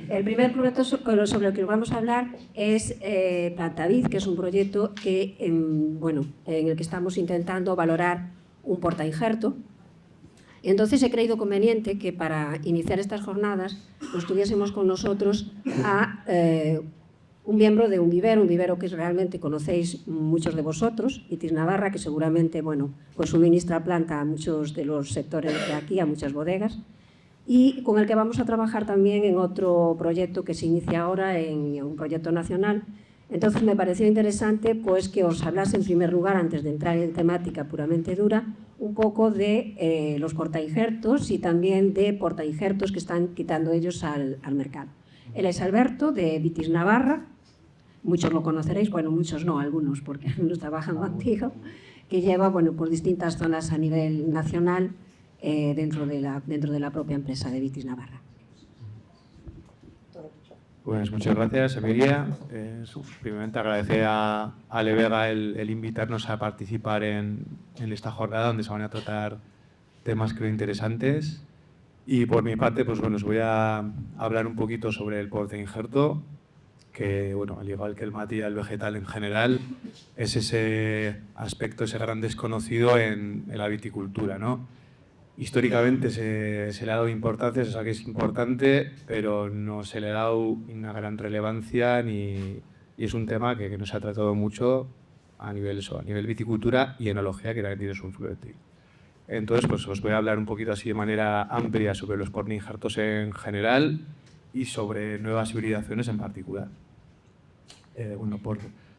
El primer proyecto sobre el que vamos a hablar es Plantavid, que es un proyecto que, en el que estamos intentando valorar un portainjerto. Entonces he creído conveniente que para iniciar estas jornadas pues tuviésemos con nosotros a un miembro de un vivero que realmente conocéis muchos de vosotros, Vitis Navarra, que seguramente pues suministra planta a muchos de los sectores de aquí, a muchas bodegas, y con el que vamos a trabajar también en otro proyecto que se inicia ahora, en un proyecto nacional. Entonces me pareció interesante pues que os hablase en primer lugar, antes de entrar en temática puramente dura, un poco de los portainjertos y también de portainjertos que están quitando ellos al mercado. Él es Alberto, de Vitis Navarra, muchos lo conoceréis, bueno, muchos no, algunos, porque algunos trabajan contigo, que lleva por distintas zonas a nivel nacional dentro de la propia empresa de Vitis Navarra. Pues muchas gracias, Emilia. Primeramente agradecer a Ale Vega el invitarnos a participar en esta jornada donde se van a tratar temas creo interesantes. Y por mi parte, pues os voy a hablar un poquito sobre el portainjerto, que al igual que el material vegetal en general, es ese aspecto, ese gran desconocido en la viticultura, ¿no? Históricamente se le ha dado importancia, se sabe que es importante, pero no se le ha dado una gran relevancia y es un tema que no se ha tratado mucho a nivel viticultura y enología, que también tiene su influencia. Entonces, pues os voy a hablar un poquito así de manera amplia sobre los portainjertos en general y sobre nuevas hibridaciones en particular. Por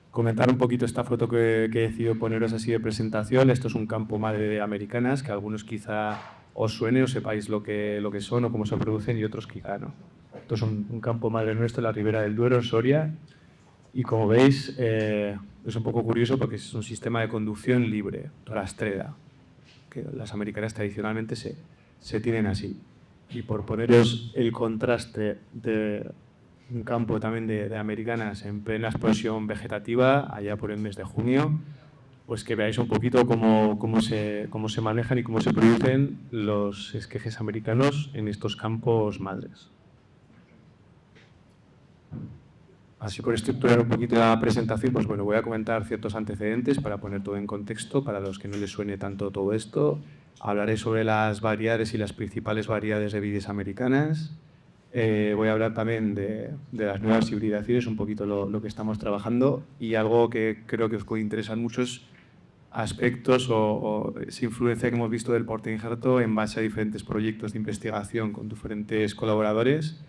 comentar un poquito esta foto que he decidido poneros así de presentación, esto es un campo madre de americanas, que algunos quizá os suene o sepáis lo que son o cómo se producen y otros quizá no. Esto es un campo madre nuestro en la Ribera del Duero, en Soria, y como veis es un poco curioso porque es un sistema de conducción libre, rastrera, que las americanas tradicionalmente se tienen así. Y por poneros el contraste de un campo también de americanas en plena explosión vegetativa, allá por el mes de junio, pues que veáis un poquito cómo se manejan y cómo se producen los esquejes americanos en estos campos madres. Así por estructurar un poquito la presentación, pues voy a comentar ciertos antecedentes para poner todo en contexto, para los que no les suene tanto todo esto. Hablaré sobre las variedades y las principales variedades de vides americanas. Voy a hablar también de las nuevas hibridaciones, un poquito lo que estamos trabajando, y algo que creo que os puede interesar muchos aspectos o esa influencia que hemos visto del portainjerto en base a diferentes proyectos de investigación con diferentes colaboradores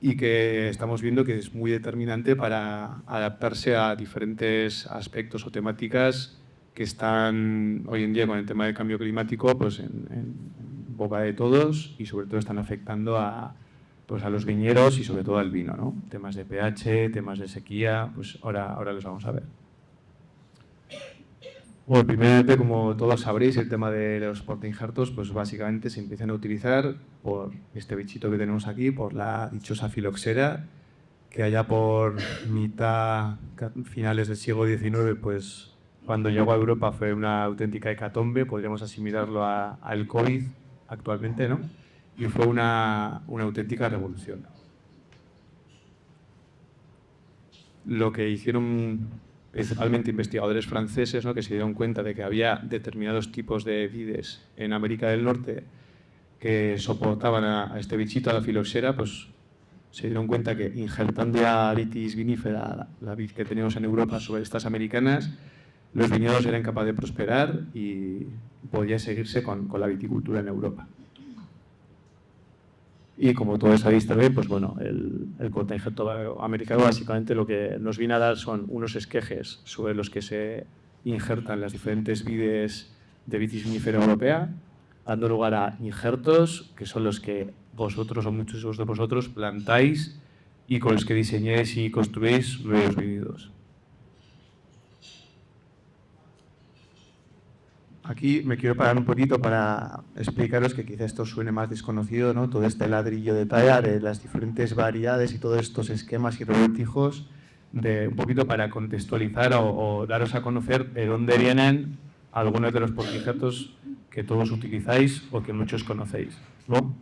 y que estamos viendo que es muy determinante para adaptarse a diferentes aspectos o temáticas que están hoy en día con el tema del cambio climático pues en boca de todos y sobre todo están afectando a los viñedos y sobre todo al vino, ¿no? Temas de pH, temas de sequía, pues ahora los vamos a ver. Bueno, primeramente, como todos sabréis, el tema de los portainjertos, pues básicamente se empiezan a utilizar por este bichito que tenemos aquí, por la dichosa filoxera, que allá por finales del siglo XIX, pues cuando llegó a Europa fue una auténtica hecatombe, podríamos asimilarlo al COVID actualmente, ¿no? Y fue una auténtica revolución. Lo que hicieron principalmente investigadores franceses, ¿no? Que se dieron cuenta de que había determinados tipos de vides en América del Norte que soportaban a este bichito, a la filoxera, pues se dieron cuenta que injertando a Vitis vinifera, la vid que tenemos en Europa, sobre estas americanas, los viñedos eran capaces de prosperar y podía seguirse con la viticultura en Europa. Y como todos sabéis también, pues bueno, el portainjerto americano básicamente lo que nos viene a dar son unos esquejes sobre los que se injertan las diferentes vides de Vitis vinifera europea, dando lugar a injertos, que son los que vosotros o muchos de vosotros plantáis y con los que diseñáis y construís nuevos viñedos. Aquí me quiero parar un poquito para explicaros que quizá esto suene más desconocido, ¿no? Todo este ladrillo de talla de las diferentes variedades y todos estos esquemas y revoltijos, un poquito para contextualizar o daros a conocer de dónde vienen algunos de los portainjertos que todos utilizáis o que muchos conocéis, ¿no?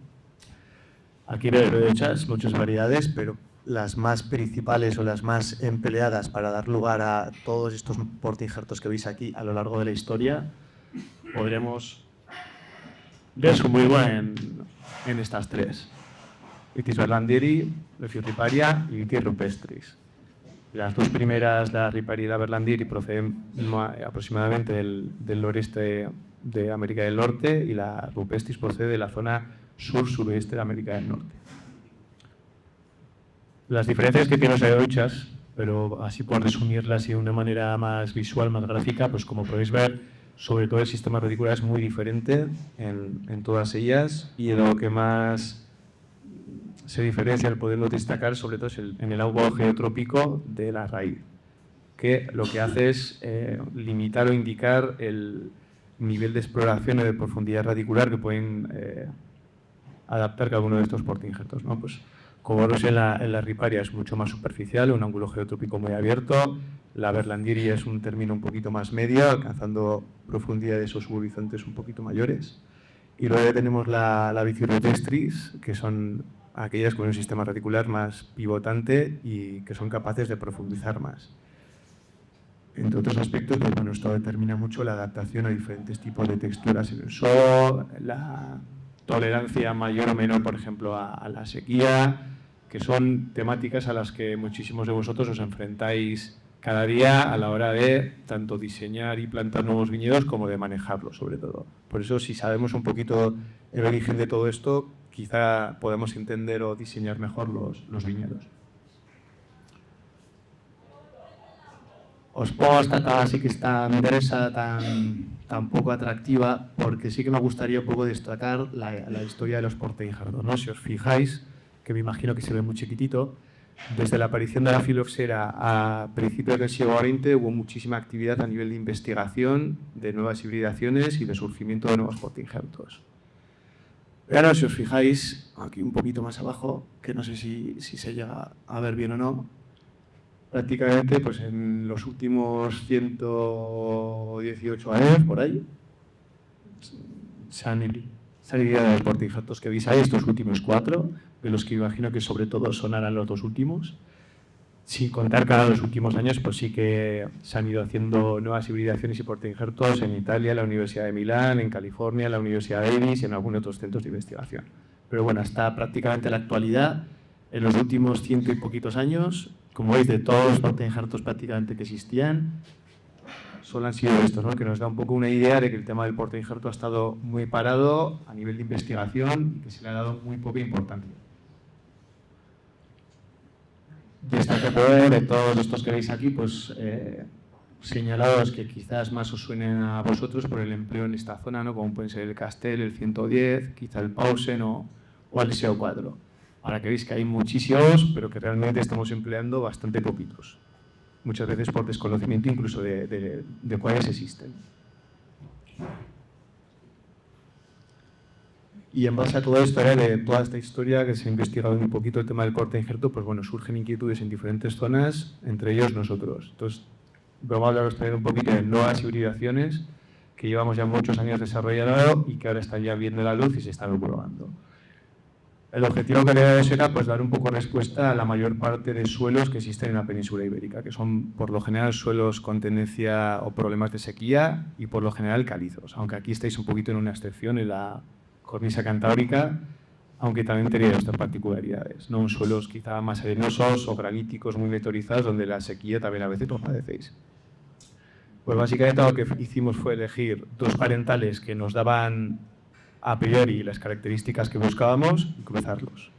Aquí no hay muchas variedades, pero las más principales o las más empleadas para dar lugar a todos estos portainjertos que veis aquí a lo largo de la historia, podremos resumirlo en estas tres. Vitis berlandieri, Lefius riparia y Vitis rupestris. Las dos primeras, la riparia y la berlandieri, proceden aproximadamente del noreste de América del Norte, y la rupestris procede de la zona sur-suroeste de América del Norte. Las diferencias que tiene hay muchas, pero así por resumirlas de una manera más visual, más gráfica, pues como podéis ver, sobre todo el sistema reticular es muy diferente en todas ellas, y lo que más se diferencia, el poderlo destacar, sobre todo es en el agua geotrópico de la raíz, que lo que hace es limitar o indicar el nivel de exploración o de profundidad radicular que pueden adaptar cada uno de estos portainjertos, ¿no? Pues, como veis, en la riparia es mucho más superficial, un ángulo geotrópico muy abierto. La berlandieri es un término un poquito más medio, alcanzando profundidades o subhorizontes un poquito mayores. Y luego tenemos la Vitis rupestris, que son aquellas con un sistema radicular más pivotante y que son capaces de profundizar más. Entre otros aspectos, pues bueno, esto determina mucho la adaptación a diferentes tipos de texturas en el suelo, la tolerancia mayor o menor, por ejemplo, a la sequía, que son temáticas a las que muchísimos de vosotros os enfrentáis cada día a la hora de tanto diseñar y plantar nuevos viñedos como de manejarlos, sobre todo. Por eso, si sabemos un poquito el origen de todo esto, quizá podemos entender o diseñar mejor los viñedos. Os puedo destacar así que me interesa tan poco atractiva, porque sí que me gustaría un poco destacar la historia de los portainjertos, ¿no? Si os fijáis, que me imagino que se ve muy chiquitito, desde la aparición de la filoxera a principios del siglo XX hubo muchísima actividad a nivel de investigación de nuevas hibridaciones y de surgimiento de nuevos portainjertos. Ahora, si os fijáis, aquí un poquito más abajo, que no sé si se llega a ver bien o no, prácticamente pues en los últimos 118 años, por ahí, se han ideado los portainjertos que veis ahí, estos últimos 4, de los que imagino que sobre todo sonarán los 2 últimos. Sin contar cada los últimos años, pues sí que se han ido haciendo nuevas hibridaciones y portainjertos en Italia, en la Universidad de Milán, en California, en la Universidad Davis y en algunos otros centros de investigación. Pero bueno, hasta prácticamente la actualidad, en los últimos 100 y poquitos años, como veis, de todos los portainjertos prácticamente que existían, solo han sido estos, ¿no? Que nos da un poco una idea de que el tema del portainjerto ha estado muy parado a nivel de investigación y que se le ha dado muy poca importancia. Y esta que puedo ver de todos estos que veis aquí, pues señalados que quizás más os suenen a vosotros por el empleo en esta zona, ¿no? Como pueden ser el Castel, el 110, quizá el Pausen o el SEO4. Ahora que veis que hay muchísimos, pero que realmente estamos empleando bastante poquitos. Muchas veces por desconocimiento incluso de cuáles existen. Y en base a todo esto, de toda esta historia que se ha investigado un poquito el tema del portainjerto, pues bueno, surgen inquietudes en diferentes zonas, entre ellos nosotros. Entonces, vamos a hablaros también un poquito de nuevas hibridaciones que llevamos ya muchos años desarrollando y que ahora están ya viendo la luz y se están probando. El objetivo que era eso era pues dar un poco respuesta a la mayor parte de suelos que existen en la península ibérica, que son por lo general suelos con tendencia o problemas de sequía y por lo general calizos, aunque aquí estáis un poquito en una excepción en la cornisa cantábrica, aunque también tenéis estas particularidades, ¿no? Suelos quizá más arenosos o graníticos muy meteorizados donde la sequía también a veces lo padecéis. Pues básicamente lo que hicimos fue elegir 2 parentales que nos daban a priori las características que buscábamos y cruzarlos.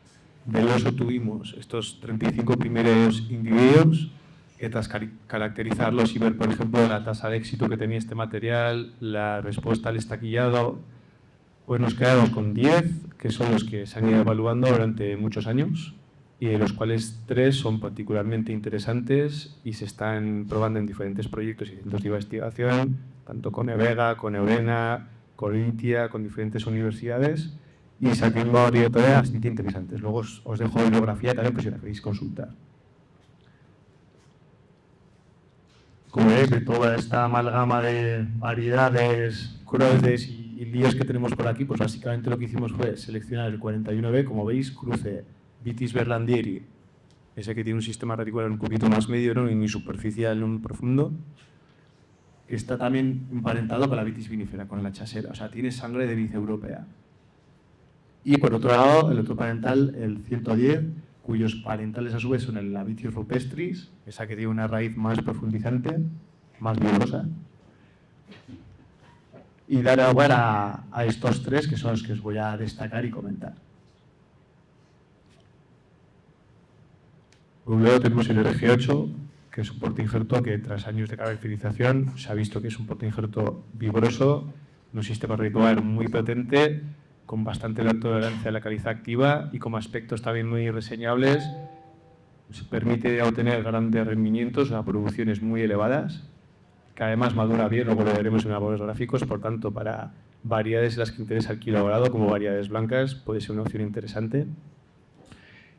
De eso tuvimos estos 35 primeros individuos, que tras caracterizarlos y ver, por ejemplo, la tasa de éxito que tenía este material, la respuesta al estaquillado, pues nos quedamos con 10, que son los que se han ido evaluando durante muchos años, y de los cuales 3 son particularmente interesantes y se están probando en diferentes proyectos y centros de investigación, tanto con EVEGA, con Eurena, con INTIA, con diferentes universidades, y saquemos varias bastante interesantes. Luego os dejo bibliografía también, pues si la queréis consultar. Como veis, de toda esta amalgama de variedades, cruces y y líos que tenemos por aquí, pues básicamente lo que hicimos fue seleccionar el 41B, como veis, cruce Vitis berlandieri, ese que tiene un sistema radicular un poquito más medio, ¿no? Y muy superficial, no muy profundo, que está también emparentado con la Vitis vinifera, con la chasera, o sea, tiene sangre de vid europea. Y por otro lado, el otro parental, el 110, cuyos parentales a su vez son la Vitis rupestris, esa que tiene una raíz más profundizante, más vigorosa. Y dar lugar a estos tres, que son los que os voy a destacar y comentar. Luego tenemos el RG8, que es un portainjerto que tras años de caracterización se ha visto que es un portainjerto vigoroso, un sistema radicular muy potente, con bastante tolerancia a la caliza activa y con aspectos también muy reseñables. Se permite obtener grandes rendimientos a producciones muy elevadas, que además madura bien, luego lo veremos en los gráficos, por tanto, para variedades en las que interesa el kilo dorado, como variedades blancas, puede ser una opción interesante.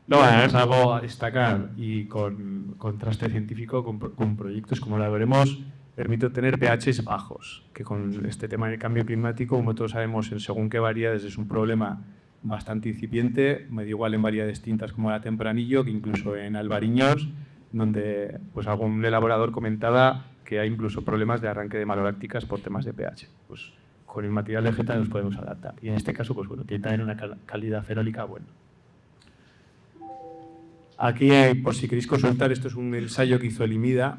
No, es algo a destacar y con contraste científico, con proyectos como la veremos, permite obtener pHs bajos, que con este tema del cambio climático, como todos sabemos, en según qué variedades es un problema bastante incipiente, medio igual en variedades tintas como la tempranillo, que incluso en albariños, donde pues algún elaborador comentaba que hay incluso problemas de arranque de malolácticas por temas de pH. Pues con el material vegetal nos podemos adaptar. Y en este caso, pues bueno, tiene también una calidad fenólica buena. Aquí, por si queréis consultar, esto es un ensayo que hizo el IMIDA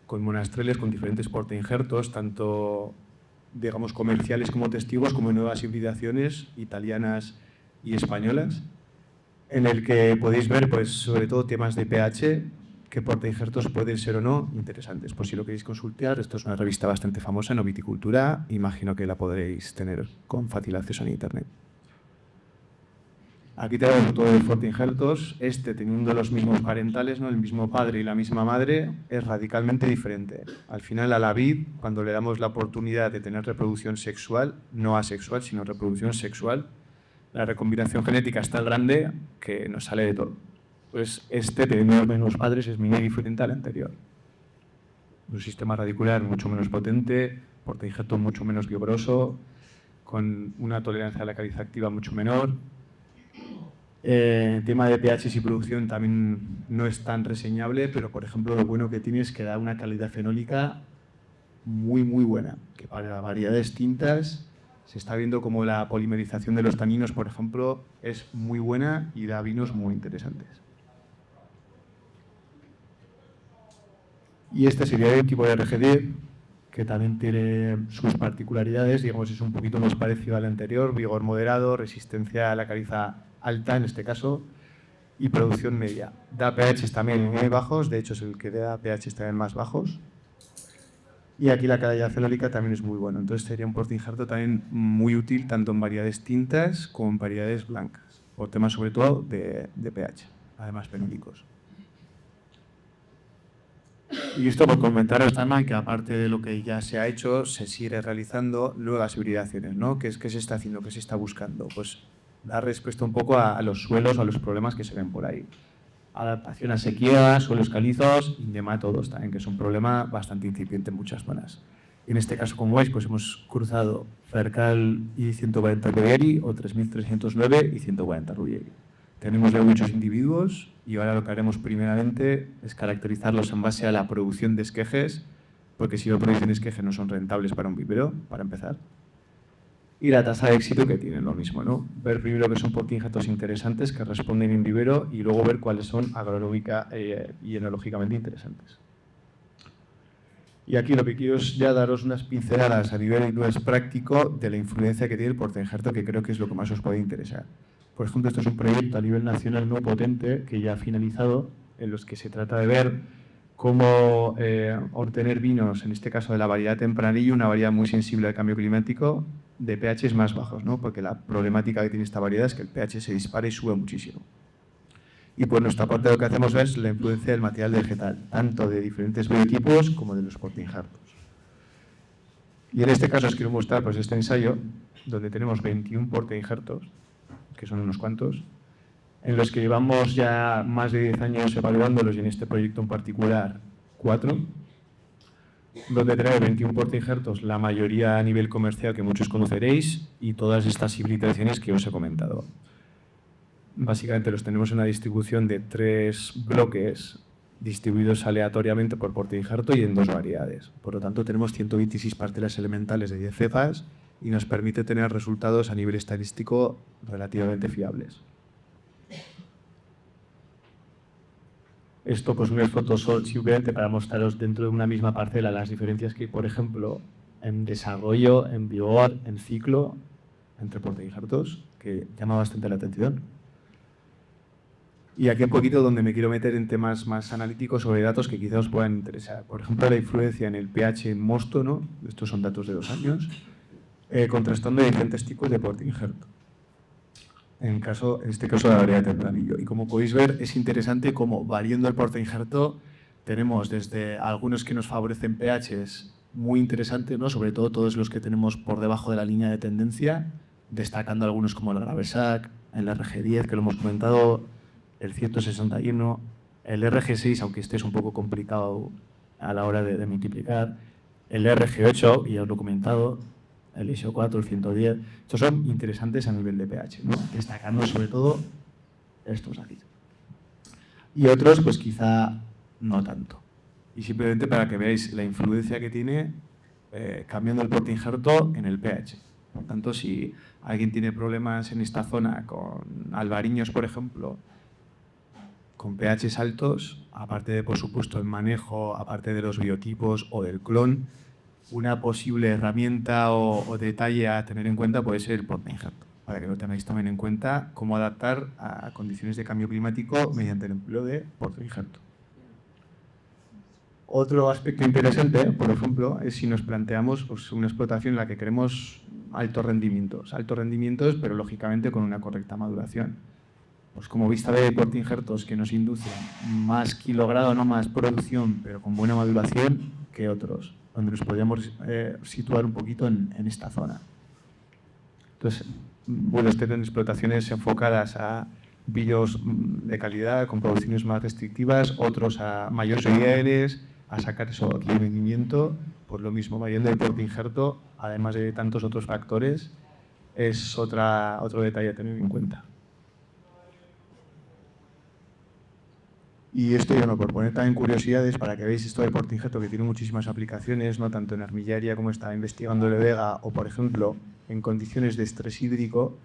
con monastreles con diferentes portainjertos, tanto digamos comerciales como testigos, como nuevas hibridaciones italianas y españolas, en el que podéis ver, pues, sobre todo temas de pH, qué portainjertos pueden ser o no interesantes. Por si lo queréis consultar, esto es una revista bastante famosa, No Viticultura, imagino que la podréis tener con fácil acceso en internet. Aquí tenemos todo de portainjertos, teniendo los mismos parentales, ¿no? El mismo padre y la misma madre, es radicalmente diferente. Al final, a la vid, cuando le damos la oportunidad de tener reproducción sexual, no asexual, sino reproducción sexual, la recombinación genética es tan grande que nos sale de todo. Pues teniendo los mismos padres, es muy diferente al anterior. Un sistema radicular mucho menos potente, portainjerto mucho menos vigoroso, con una tolerancia a la caliza activa mucho menor. El tema de pH y producción también no es tan reseñable, pero por ejemplo lo bueno que tiene es que da una calidad fenólica muy buena, que para variedades tintas se está viendo como la polimerización de los taninos, por ejemplo, es muy buena y da vinos muy interesantes. Y este sería el tipo de RG10, que también tiene sus particularidades, digamos, es un poquito más parecido al anterior, vigor moderado, resistencia a la caliza alta en este caso, y producción media. Da pHs también muy bajos, de hecho es el que da pHs también más bajos. Y aquí la calidad fenólica también es muy buena, entonces sería un portainjerto también muy útil tanto en variedades tintas como en variedades blancas, por temas sobre todo de pH, además fenólicos. Y esto por comentaros también que aparte de lo que ya se ha hecho, se sigue realizando nuevas hibridaciones, ¿no? ¿Qué se está haciendo? ¿Qué se está buscando? Pues dar respuesta un poco a los suelos o a los problemas que se ven por ahí. Adaptación a sequía, suelos calizos y nematodos también, que es un problema bastante incipiente en muchas zonas. En este caso, como veis, pues hemos cruzado Cercal y 140 Rubieri o 3309 y 140 Rubieri. Tenemos ya muchos individuos y ahora lo que haremos primeramente es caracterizarlos en base a la producción de esquejes, porque si no producen esquejes no son rentables para un vivero, para empezar. Y la tasa de éxito que tienen, lo mismo, ¿no? Ver primero que son portainjertos interesantes que responden en vivero y luego ver cuáles son agronómica y enológicamente interesantes. Y aquí lo que quiero es ya daros unas pinceladas a nivel más práctico de la influencia que tiene el portainjerto, que creo que es lo que más os puede interesar. Por ejemplo, esto es un proyecto a nivel nacional muy potente que ya ha finalizado, en los que se trata de ver cómo obtener vinos, en este caso de la variedad tempranillo, una variedad muy sensible al cambio climático, de pHs más bajos, ¿no? Porque la problemática que tiene esta variedad es que el pH se dispara y sube muchísimo. Y por nuestra parte lo que hacemos es la influencia del material vegetal, tanto de diferentes biotipos como de los portainjertos. Y en este caso os quiero mostrar pues, este ensayo, donde tenemos 21 portainjertos, que son unos cuantos, en los que llevamos ya más de 10 años evaluándolos y en este proyecto en particular 4. donde tener 21 portainjertos, la mayoría a nivel comercial que muchos conoceréis, y todas estas hibridaciones que os he comentado. Básicamente los tenemos en una distribución de 3 bloques distribuidos aleatoriamente por portainjerto y en 2 variedades. Por lo tanto, tenemos 126 parcelas elementales de 10 cepas y nos permite tener resultados a nivel estadístico relativamente fiables. Esto pues unas fotos son simplemente para mostraros dentro de una misma parcela las diferencias que hay, por ejemplo, en desarrollo, en vigor, en ciclo, entre portainjertos, que llama bastante la atención. Y aquí un poquito donde me quiero meter en temas más analíticos sobre datos que quizá os puedan interesar. Por ejemplo, la influencia en el pH en mosto, ¿no? Estos son datos de 2 años, contrastando diferentes tipos de portainjerto. En este caso, la variedad de tempranillo. Y como podéis ver, es interesante cómo, variando el portainjerto, tenemos desde algunos que nos favorecen pHs muy interesantes, ¿no? Sobre todo todos los que tenemos por debajo de la línea de tendencia, destacando algunos como el Gravesac, el RG10, que lo hemos comentado, el 161, el RG6, aunque este es un poco complicado a la hora de multiplicar, el RG8, ya os lo he comentado, el ISO4, el 110, estos son interesantes a nivel de pH, ¿no? Destacando sobre todo estos aquí. Y otros, pues quizá no tanto. Y simplemente para que veáis la influencia que tiene cambiando el portainjerto en el pH. Por tanto, si alguien tiene problemas en esta zona con albariños, por ejemplo, con pHs altos, aparte de, por supuesto, el manejo, aparte de los biotipos o del clon, una posible herramienta o detalle a tener en cuenta puede ser el portainjerto, para que lo tengáis también en cuenta cómo adaptar a condiciones de cambio climático mediante el empleo de portainjerto. Otro aspecto interesante, por ejemplo, es si nos planteamos pues, una explotación en la que queremos altos rendimientos, pero lógicamente con una correcta maduración. Pues como vista de portainjertos que nos inducen más kilogrado, no más producción, pero con buena maduración que otros, donde nos podríamos situar un poquito en esta zona. Entonces, bueno, tienen explotaciones enfocadas a villos de calidad, con producciones más restrictivas, otros a mayores IELs, a sacar eso aquí de rendimiento, por lo mismo, variando el portainjerto, además de tantos otros factores, es otro detalle a tener en cuenta. Y esto, bueno, por poner también curiosidades, para que veáis esto del portainjerto, que tiene muchísimas aplicaciones, no tanto en armillaria como está investigando Vega, o por ejemplo, en condiciones de estrés hídrico.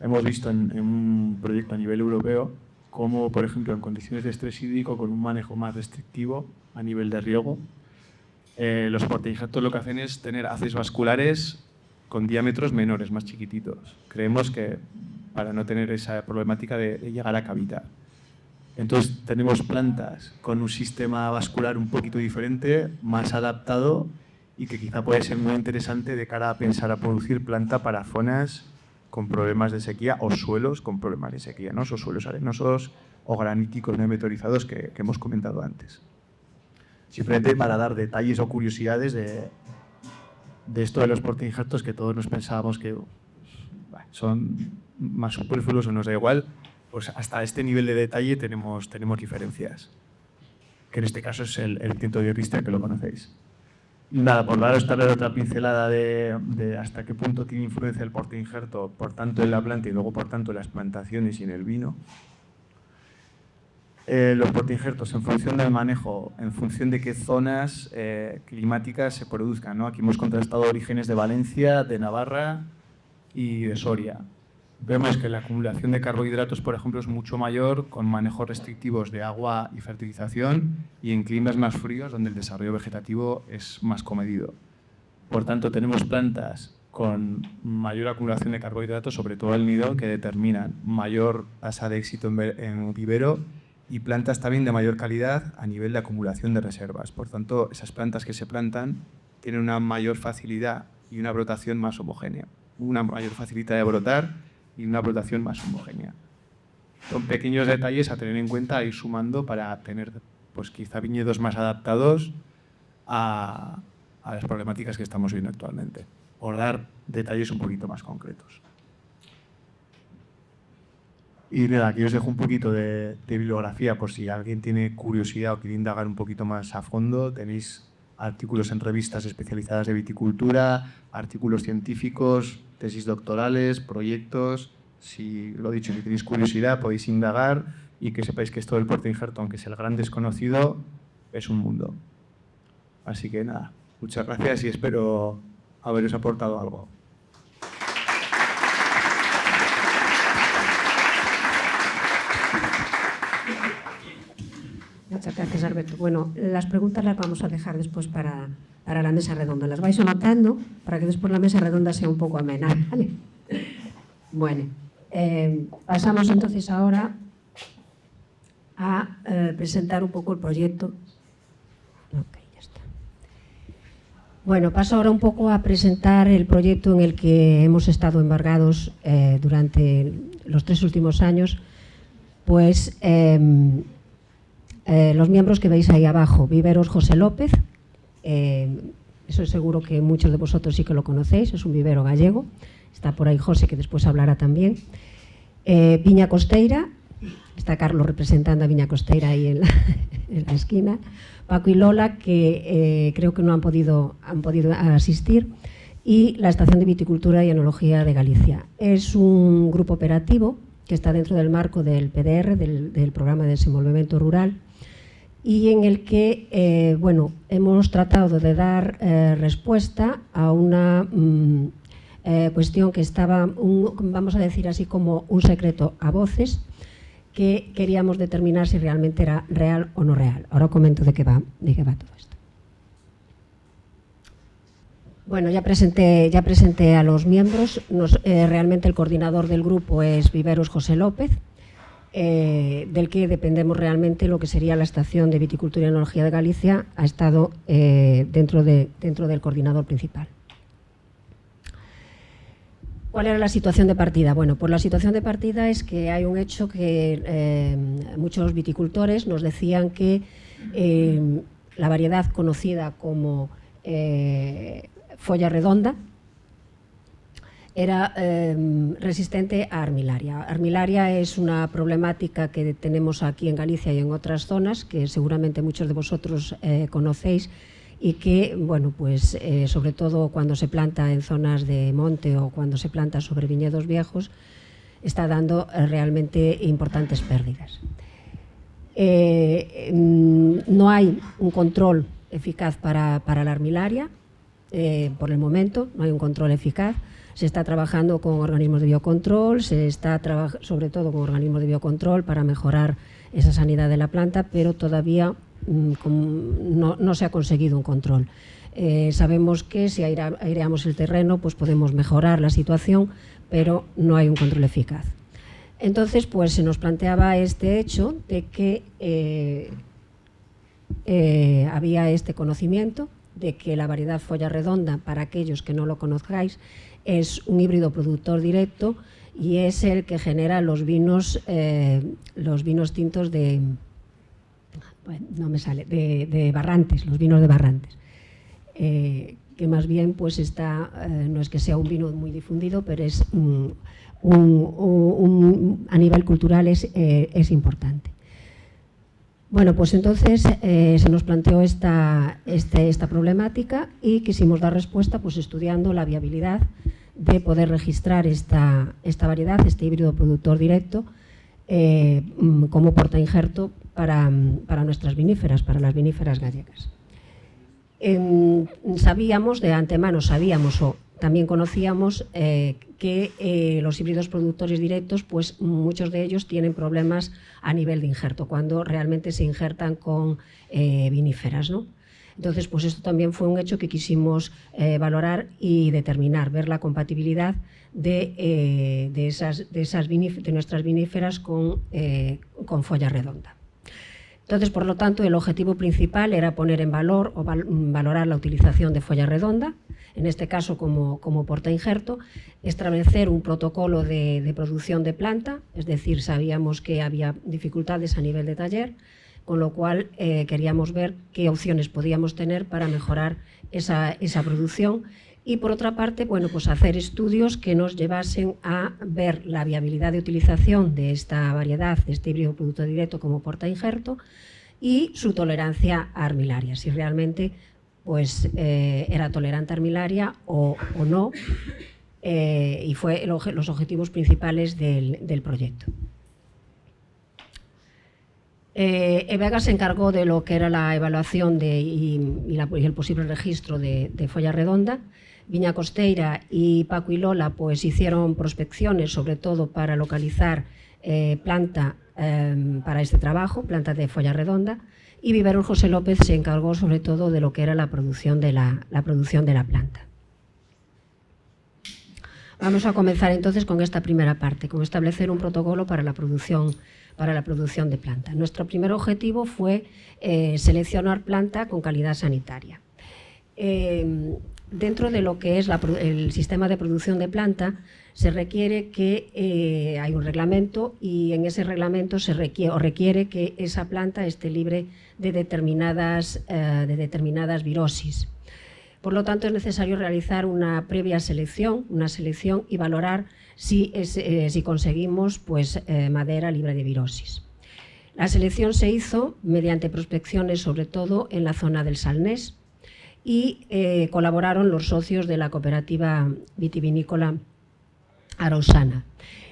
Hemos visto en un proyecto a nivel europeo cómo, por ejemplo, en condiciones de estrés hídrico, con un manejo más restrictivo a nivel de riego, los portainjertos lo que hacen es tener haces vasculares con diámetros menores, más chiquititos. Creemos que para no tener esa problemática de llegar a cavitar. Entonces tenemos plantas con un sistema vascular un poquito diferente, más adaptado y que quizá puede ser muy interesante de cara a pensar a producir planta para zonas con problemas de sequía o suelos con problemas de sequía, ¿no? O suelos arenosos o graníticos no meteorizados que hemos comentado antes. Simplemente para dar detalles o curiosidades de esto de los portainjertos que todos nos pensábamos que son más superfluos o nos da igual. Pues hasta este nivel de detalle tenemos diferencias, que en este caso es el tiento de Ristia, que lo conocéis. Nada, por daros otra pincelada de hasta qué punto tiene influencia el portainjerto, por tanto en la planta y luego por tanto en las plantaciones y en el vino. Los portainjertos en función del manejo, en función de qué zonas climáticas se produzcan, ¿no? Aquí hemos contrastado orígenes de Valencia, de Navarra y de Soria. Vemos que la acumulación de carbohidratos, por ejemplo, es mucho mayor con manejos restrictivos de agua y fertilización y en climas más fríos donde el desarrollo vegetativo es más comedido. Por tanto, tenemos plantas con mayor acumulación de carbohidratos, sobre todo el nido, que determinan mayor tasa de éxito en vivero y plantas también de mayor calidad a nivel de acumulación de reservas. Por tanto, esas plantas que se plantan tienen una mayor facilidad y una brotación más homogénea, una mayor facilidad de brotar y una brotación más homogénea. Son pequeños detalles a tener en cuenta, a ir sumando para tener pues, quizá viñedos más adaptados a las problemáticas que estamos viendo actualmente, por dar detalles un poquito más concretos. Y nada, aquí os dejo un poquito de bibliografía por si alguien tiene curiosidad o quiere indagar un poquito más a fondo. Tenéis artículos en revistas especializadas de viticultura, artículos científicos, tesis doctorales, proyectos. Si lo dicho, si tenéis curiosidad podéis indagar y que sepáis que esto del Porta Injerto, aunque es el gran desconocido, es un mundo. Así que nada, muchas gracias y espero haberos aportado algo. Muchas gracias, Alberto. Bueno, las preguntas las vamos a dejar después para la mesa redonda. Las vais anotando para que después la mesa redonda sea un poco amena, ¿vale? Bueno, pasamos entonces ahora a presentar un poco el proyecto. Ok, ya está. Bueno, paso ahora un poco a presentar el proyecto en el que hemos estado embargados durante los 3 últimos años. Pues los miembros que veis ahí abajo: Viveros José López, eso seguro que muchos de vosotros sí que lo conocéis, es un vivero gallego, está por ahí José, que después hablará también. Viña Costeira, está Carlos representando a Viña Costeira ahí en la esquina. Paco y Lola, que creo que no han podido asistir, y la Estación de Viticultura y Enología de Galicia. Es un grupo operativo que está dentro del marco del PDR, del Programa de Desenvolvemento Rural, y en el que bueno, hemos tratado de dar respuesta a una cuestión que estaba, vamos a decir así, como un secreto a voces, que queríamos determinar si realmente era real o no real. Ahora comento de qué va todo esto. Bueno, ya presenté a los miembros. Realmente el coordinador del grupo es Viveros José López, del que dependemos realmente lo que sería la Estación de Viticultura y Enología de Galicia. Ha estado dentro del coordinador principal. ¿Cuál era la situación de partida? Bueno, pues la situación de partida es que hay un hecho que muchos viticultores nos decían que la variedad conocida como folla redonda era resistente a armilaria. Armilaria es una problemática que tenemos aquí en Galicia y en otras zonas, que seguramente muchos de vosotros conocéis, y que, bueno, pues sobre todo cuando se planta en zonas de monte o cuando se planta sobre viñedos viejos, está dando realmente importantes pérdidas. No hay un control eficaz para la armilaria, por el momento no hay un control eficaz. Se está trabajando con organismos de biocontrol, se está sobre todo con organismos de biocontrol para mejorar esa sanidad de la planta, pero todavía no se ha conseguido un control. Sabemos que si aireamos el terreno pues podemos mejorar la situación, pero no hay un control eficaz. Entonces, pues se nos planteaba este hecho de que había este conocimiento de que la variedad folla redonda, para aquellos que no lo conozcáis, es un híbrido productor directo y es el que genera los vinos tintos de... Bueno, no me sale, de Barrantes, los vinos de Barrantes, que más bien pues no es que sea un vino muy difundido, pero es a nivel cultural es importante. Bueno, pues entonces se nos planteó esta problemática y quisimos dar respuesta pues estudiando la viabilidad de poder registrar esta variedad, este híbrido productor directo, como portainjerto para nuestras viníferas, para las viníferas gallegas. Sabíamos de antemano, o también conocíamos que los híbridos productores directos, pues muchos de ellos tienen problemas a nivel de injerto, cuando realmente se injertan con viníferas, ¿no? Entonces, pues esto también fue un hecho que quisimos valorar y determinar, ver la compatibilidad de nuestras viníferas con folla redonda. Entonces, por lo tanto, el objetivo principal era poner en valor o valorar la utilización de folla redonda, en este caso como portainjerto, establecer un protocolo de producción de planta, es decir, sabíamos que había dificultades a nivel de taller, con lo cual queríamos ver qué opciones podíamos tener para mejorar esa producción. Y por otra parte, bueno, pues hacer estudios que nos llevasen a ver la viabilidad de utilización de esta variedad, de este híbrido producto directo como portainjerto, y su tolerancia a armilaria, si realmente pues era tolerante a armillaria o no, y fue los objetivos principales del proyecto. EVEGA se encargó de lo que era la evaluación y el posible registro de folla redonda. Viña Costeira y Paco y Lola pues hicieron prospecciones, sobre todo para localizar planta para este trabajo, planta de folla redonda, y Viveros José López se encargó sobre todo de lo que era la producción de la planta. Vamos a comenzar entonces con esta primera parte, con establecer un protocolo para la producción de planta. Nuestro primer objetivo fue seleccionar planta con calidad sanitaria. Dentro de lo que es el sistema de producción de planta, se requiere que hay un reglamento, y en ese reglamento se requiere que esa planta esté libre de determinadas virosis. Por lo tanto, es necesario realizar una previa selección, y valorar si conseguimos pues, madera libre de virosis. La selección se hizo mediante prospecciones, sobre todo en la zona del Salnés, y colaboraron los socios de la cooperativa vitivinícola Arausana.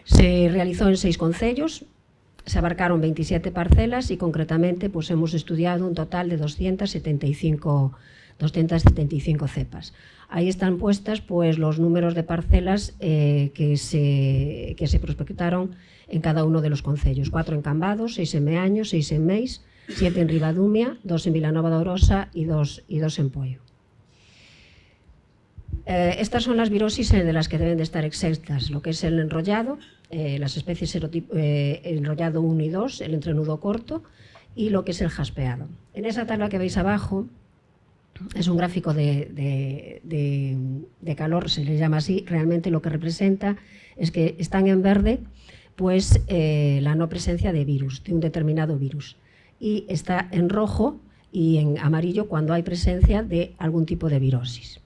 Se realizó en 6 concellos, se abarcaron 27 parcelas y concretamente pues, hemos estudiado un total de 275 cepas. Ahí están puestas pues, los números de parcelas que se prospectaron en cada uno de los concellos: 4 en Cambados, 6 en Meaño, 6 en Meis, 7 en Ribadumia, 2 en Vilanova de Orosa y 2 en Poio. Estas son las virosis de las que deben de estar exentas: lo que es el enrollado, las especies enrollado 1 y 2, el entrenudo corto, y lo que es el jaspeado. En esa tabla que veis abajo es un gráfico de calor, se le llama así. Realmente lo que representa es que están en verde pues, la no presencia de virus, de un determinado virus, y está en rojo y en amarillo cuando hay presencia de algún tipo de virosis.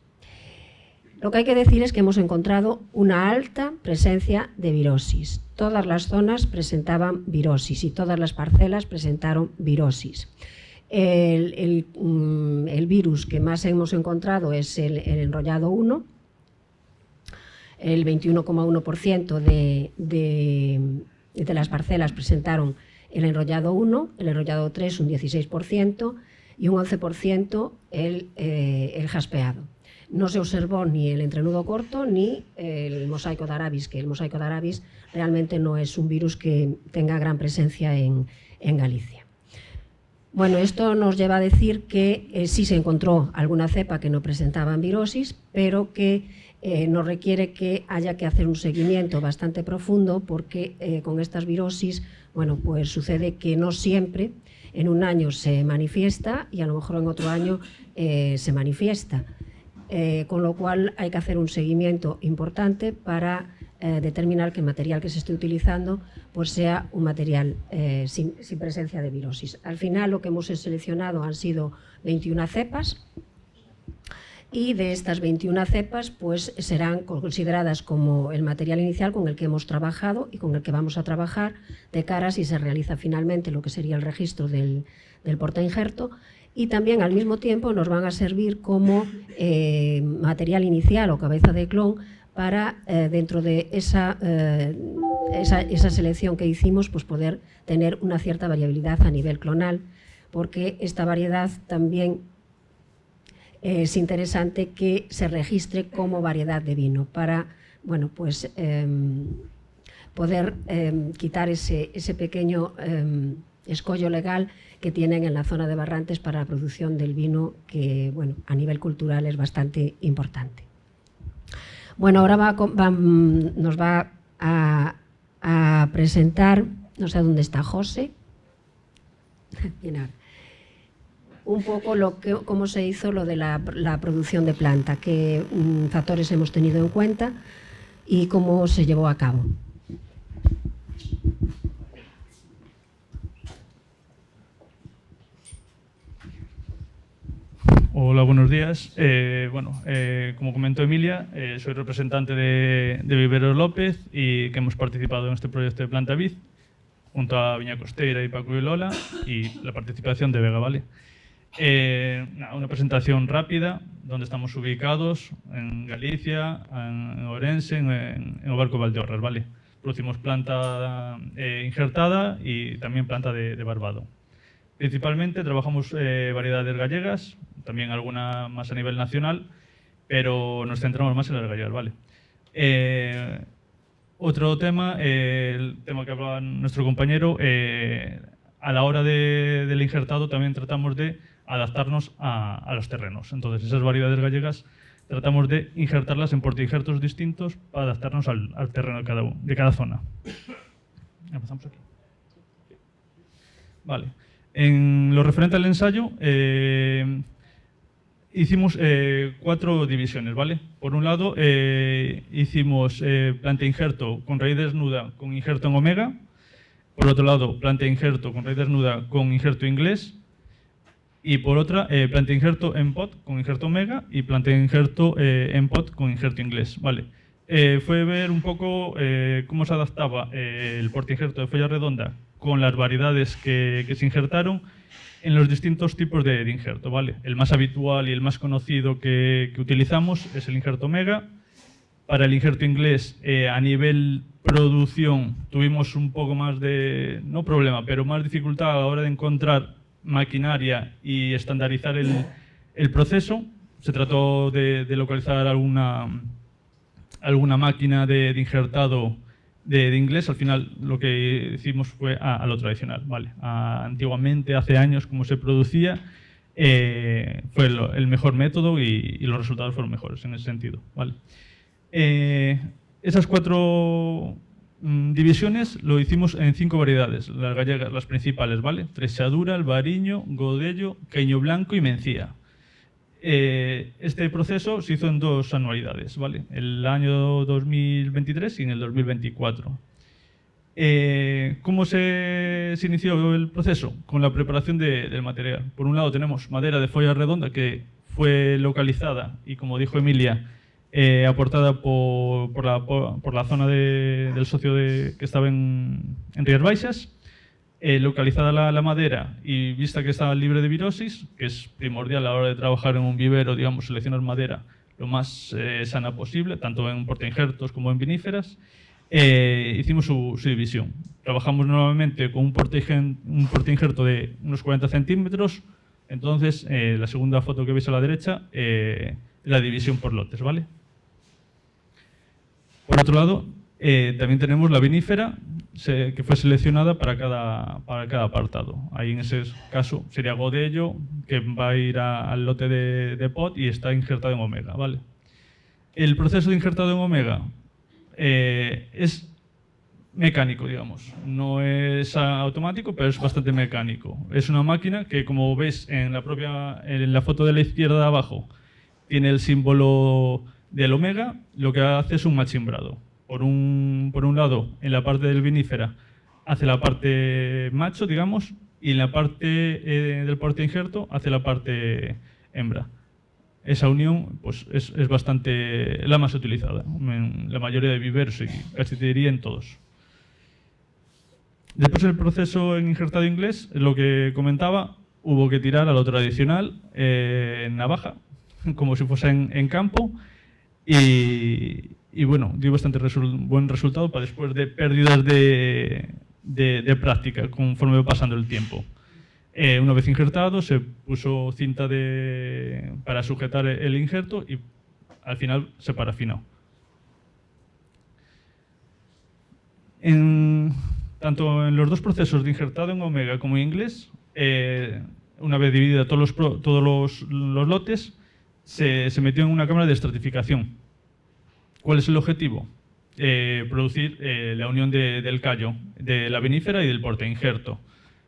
Lo que hay que decir es que hemos encontrado una alta presencia de virosis. Todas las zonas presentaban virosis y todas las parcelas presentaron virosis. El virus que más hemos encontrado es el enrollado 1, el 21,1% de las parcelas presentaron el enrollado 1, el enrollado 3 un 16% y un 11% el jaspeado. No se observó ni el entrenudo corto ni el mosaico de Arabis, que el mosaico de Arabis realmente no es un virus que tenga gran presencia en Galicia. Bueno, esto nos lleva a decir que sí se encontró alguna cepa que no presentaba virosis, pero que nos requiere que haya que hacer un seguimiento bastante profundo, porque con estas virosis, bueno, pues sucede que no siempre en un año se manifiesta y a lo mejor en otro año se manifiesta. Con lo cual hay que hacer un seguimiento importante para determinar que el material que se esté utilizando pues sea un material sin presencia de virosis. Al final lo que hemos seleccionado han sido 21 cepas, y de estas 21 cepas pues serán consideradas como el material inicial con el que hemos trabajado y con el que vamos a trabajar de cara a si se realiza finalmente lo que sería el registro del portainjerto. Y también al mismo tiempo nos van a servir como material inicial o cabeza de clon para dentro de esa selección que hicimos pues poder tener una cierta variabilidad a nivel clonal, porque esta variedad también es interesante que se registre como variedad de vino para, bueno, pues, poder quitar ese pequeño escollo legal que tienen en la zona de Barrantes para la producción del vino, que bueno, a nivel cultural es bastante importante. Bueno, ahora nos va a presentar, no sé dónde está José, un poco cómo se hizo lo de la producción de planta, qué factores hemos tenido en cuenta y cómo se llevó a cabo. Hola, buenos días. Como comentó Emilia, soy representante de Viveros López y que hemos participado en este proyecto de Planta Vid junto a Viña Costeira y Paco y Lola y la participación de Vega, ¿vale? Una presentación rápida, donde estamos ubicados en Galicia, en Ourense, en o Barco Valdeorras, vale? Producimos planta injertada y también planta de barbado. Principalmente trabajamos variedades gallegas, también alguna más a nivel nacional, pero nos centramos más en las gallegas, ¿vale? Otro tema, el tema que hablaba nuestro compañero, a la hora del injertado también tratamos de adaptarnos a los terrenos. Entonces, esas variedades gallegas tratamos de injertarlas en portainjertos distintos para adaptarnos al terreno de cada zona. Empezamos aquí. Vale. En lo referente al ensayo, hicimos 4 divisiones, ¿vale? Por un lado, hicimos planta injerto con raíz desnuda con injerto en omega. Por otro lado, planta injerto con raíz desnuda con injerto inglés. Y por otra, planta injerto en pot con injerto omega y planta injerto en pot con injerto inglés, ¿vale? Fue ver un poco cómo se adaptaba el portainjerto de folla redonda con las variedades que se injertaron en los distintos tipos de injerto, ¿vale? El más habitual y el más conocido que utilizamos es el injerto omega. Para el injerto inglés, a nivel producción, tuvimos un poco más de, no problema, pero más dificultad a la hora de encontrar maquinaria y estandarizar el proceso. Se trató de localizar alguna máquina de injertado de inglés. Al final lo que hicimos fue a lo tradicional, ¿vale? Antiguamente, hace años, como se producía, fue el mejor método y los resultados fueron mejores en ese sentido, ¿vale? Esas 4 divisiones lo hicimos en 5 variedades, las gallegas, las principales, ¿vale? Trexadura, albariño, godello, queño blanco y mencía. Este proceso se hizo en 2 anualidades, ¿vale? El año 2023 y en el 2024. ¿Cómo se inició el proceso? Con la preparación del material. Por un lado tenemos madera de folla redonda que fue localizada y, como dijo Emilia, aportada por la zona del socio que estaba en Rías Baixas. Localizada la madera y vista que está libre de virosis, que es primordial a la hora de trabajar en un vivero, digamos, seleccionar madera lo más sana posible, tanto en portainjertos como en viníferas, hicimos su división. Trabajamos normalmente con un portainjerto de unos 40 centímetros, entonces la segunda foto que veis a la derecha, la división por lotes, ¿vale? Por otro lado, también tenemos la vinífera, que fue seleccionada para cada apartado. Ahí en ese caso sería godello, que va a ir al lote de pot y está injertado en omega, ¿vale? El proceso de injertado en omega es mecánico, digamos. No es automático, pero es bastante mecánico. Es una máquina que, como veis en la foto de la izquierda de abajo, tiene el símbolo del omega. Lo que hace es un machimbrado. Por un lado, en la parte del vinífera, hace la parte macho, digamos, y en la parte del portainjerto hace la parte hembra. Esa unión pues, es bastante la más utilizada en la mayoría de viveros y casi te diría en todos. Después del proceso en injertado inglés, lo que comentaba, hubo que tirar a lo tradicional, en navaja, como si fuese en campo, y bueno, dio bastante buen resultado para después de pérdidas de práctica conforme va pasando el tiempo. Una vez injertado, se puso cinta para sujetar el injerto y al final se parafinó. Tanto en los 2 procesos de injertado en omega como en inglés, una vez dividida todos los lotes, se metió en una cámara de estratificación. ¿Cuál es el objetivo? Producir la unión del callo, de la vinífera y del portainjerto.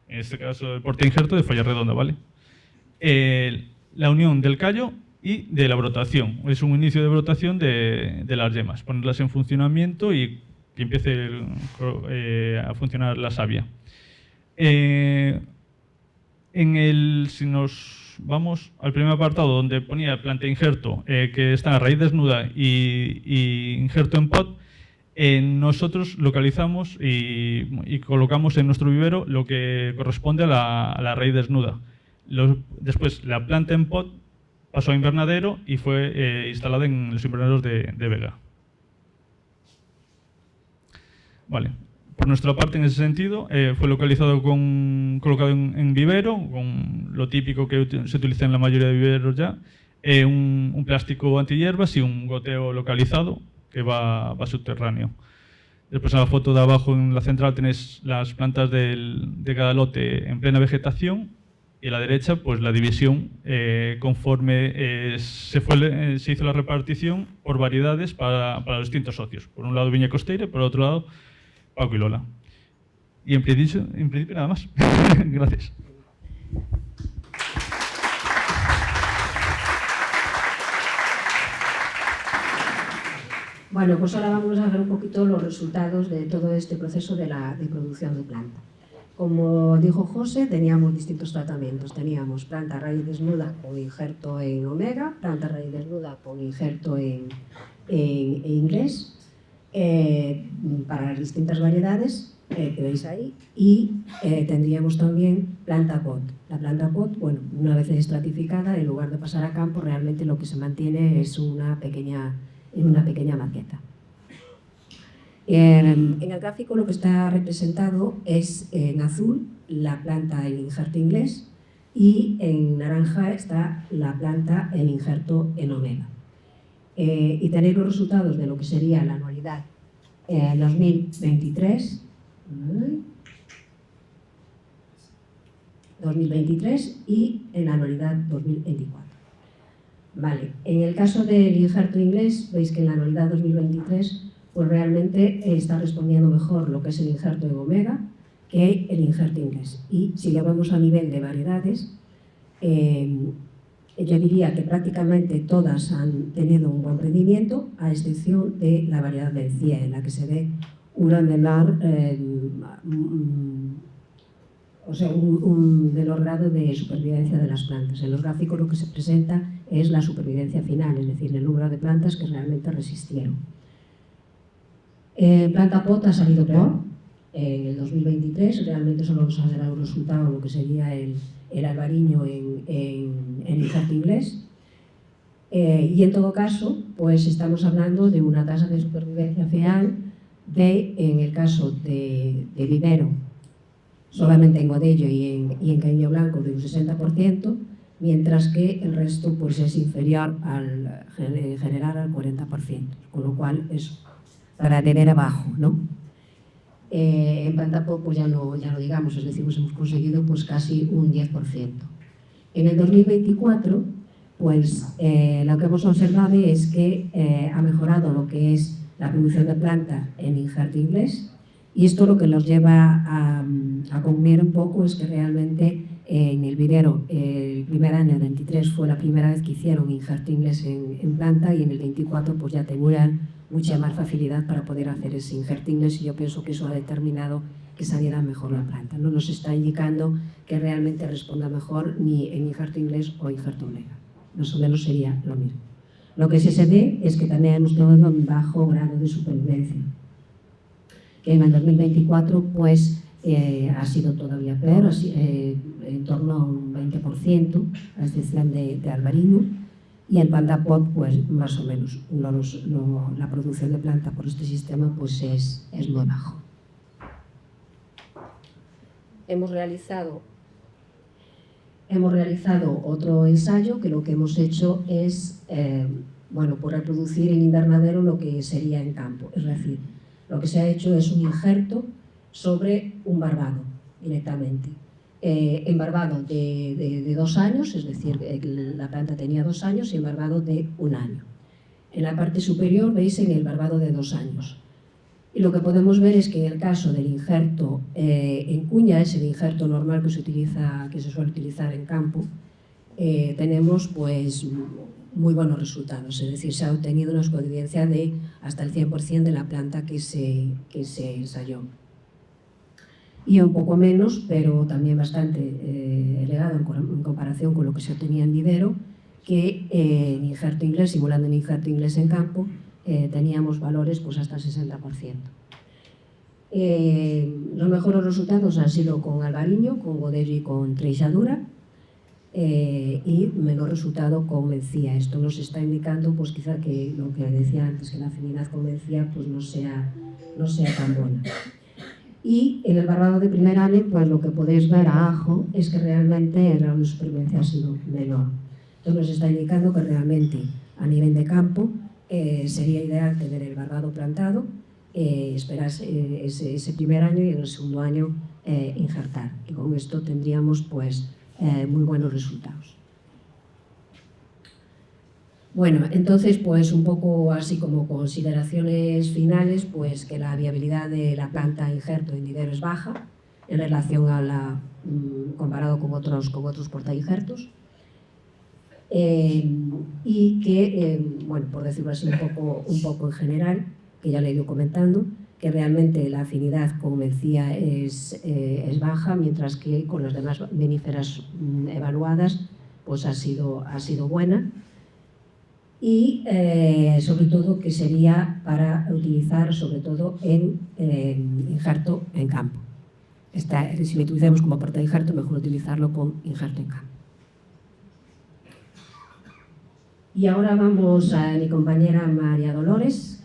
En este caso, el portainjerto de folla redonda, ¿vale? La unión del callo y de la brotación. Es un inicio de brotación de las yemas. Ponerlas en funcionamiento y que empiece a funcionar la savia. Si nos vamos al primer apartado donde ponía planta injerto, que está en raíz desnuda y injerto en pot, nosotros localizamos y colocamos en nuestro vivero lo que corresponde a la raíz desnuda. Después la planta en pot pasó a invernadero y fue instalada en los invernaderos de Vega. Vale. Por nuestra parte, en ese sentido, fue colocado en vivero, con lo típico que se utiliza en la mayoría de viveros ya, un plástico antihierbas y un goteo localizado que va subterráneo. Después, en la foto de abajo, en la central, tenéis las plantas de cada lote en plena vegetación, y a la derecha, pues la división conforme se hizo la repartición por variedades para los distintos socios. Por un lado, Viña Costeira, por otro lado, Paco y Lola. Y en principio nada más. Gracias. Bueno, pues ahora vamos a ver un poquito los resultados de todo este proceso de producción de planta. Como dijo José, teníamos distintos tratamientos. Teníamos planta raíz desnuda con injerto en omega, planta raíz desnuda con injerto en inglés, para las distintas variedades que veis ahí, y tendríamos también planta pot. La planta pot, bueno, una vez estratificada, en lugar de pasar a campo, realmente lo que se mantiene es una pequeña maqueta. En el gráfico lo que está representado es en azul la planta en injerto inglés y en naranja está la planta en injerto en omega. Y tenéis los resultados de lo que sería la anualidad 2023 y en la anualidad 2024. Vale, en el caso del injerto inglés, veis que en la anualidad 2023 pues realmente está respondiendo mejor lo que es el injerto en omega que el injerto inglés. Y si lo vemos a nivel de variedades, yo diría que prácticamente todas han tenido un buen rendimiento, a excepción de la variedad del CIE, en la que se ve un andelar, o sea, un de los grados de supervivencia de las plantas. En los gráficos lo que se presenta es la supervivencia final, es decir, el número de plantas que realmente resistieron. Planta pot ha salido peor en el 2023, realmente solo nos ha dado un resultado lo que sería el albariño en injerto inglés. Y en todo caso, pues estamos hablando de una tasa de supervivencia final en el caso de vivero, solamente en Godello y en Caño Blanco, de un 60%, mientras que el resto pues es inferior en general al 40%, con lo cual es para tener abajo, ¿no? En planta pot pues ya no digamos, es decir, pues hemos conseguido pues casi un 10%. En el 2024, pues lo que hemos observado es que ha mejorado lo que es la producción de planta en injerto inglés, y esto lo que nos lleva a concluir un poco es que realmente en el vivero el primer año, el 23, fue la primera vez que hicieron injerto inglés en planta, y en el 24 pues ya tenían mucha más facilidad para poder hacer ese injerto inglés, y yo pienso que eso ha determinado que saliera mejor la planta. No nos está indicando que realmente responda mejor ni en injerto inglés o injerto omega. Más o menos sería lo mismo. Lo que sí se ve es que también hemos tenido un bajo grado de supervivencia, que en el 2024 pues ha sido todavía peor, en torno a un 20%, a excepción de albariño, y en planta pot pues más o menos la producción de planta por este sistema pues es muy bajo. Hemos realizado otro ensayo, que lo que hemos hecho es por reproducir en invernadero lo que sería en campo, es decir, lo que se ha hecho es un injerto sobre un barbado directamente. Embarbado de 2 años, es decir, la planta tenía 2 años, y embarbado de 1 año. En la parte superior veis en el barbado de 2 años. Y lo que podemos ver es que en el caso del injerto en cuña, es el injerto normal que se suele utilizar en campo, tenemos pues muy buenos resultados, es decir, se ha obtenido una supervivencia de hasta el 100% de la planta que se ensayó. Y un poco menos, pero también bastante elevado en comparación con lo que se obtenía en vivero, que en injerto inglés, simulando en injerto inglés en campo, teníamos valores pues hasta el 60%. Los mejores resultados han sido con albariño, con godello y con treixadura. y menor resultado convencía. Esto nos está indicando, pues quizá que lo que decía antes, que la afinidad convencía, pues no sea tan buena. Y en el barrado de primer año, pues lo que podéis ver a ajo es que realmente el grado de supervivencia ha sido menor. Entonces nos está indicando que realmente a nivel de campo sería ideal tener el barrado plantado, esperar ese primer año y en el segundo año injertar. Y con esto tendríamos pues muy buenos resultados. Bueno, entonces, pues un poco así como consideraciones finales, pues que la viabilidad de la planta injerto en nidero es baja en relación a la comparado con otros portainjertos, y que, bueno, por decirlo así un poco en general, que ya le he ido comentando, que realmente la afinidad con mencía es baja, mientras que con las demás viníferas evaluadas pues ha sido buena. Y sobre todo que sería para utilizar sobre todo en injerto en campo. Si lo utilizamos como portainjerto, mejor utilizarlo con injerto en campo. Y ahora vamos a mi compañera María Dolores,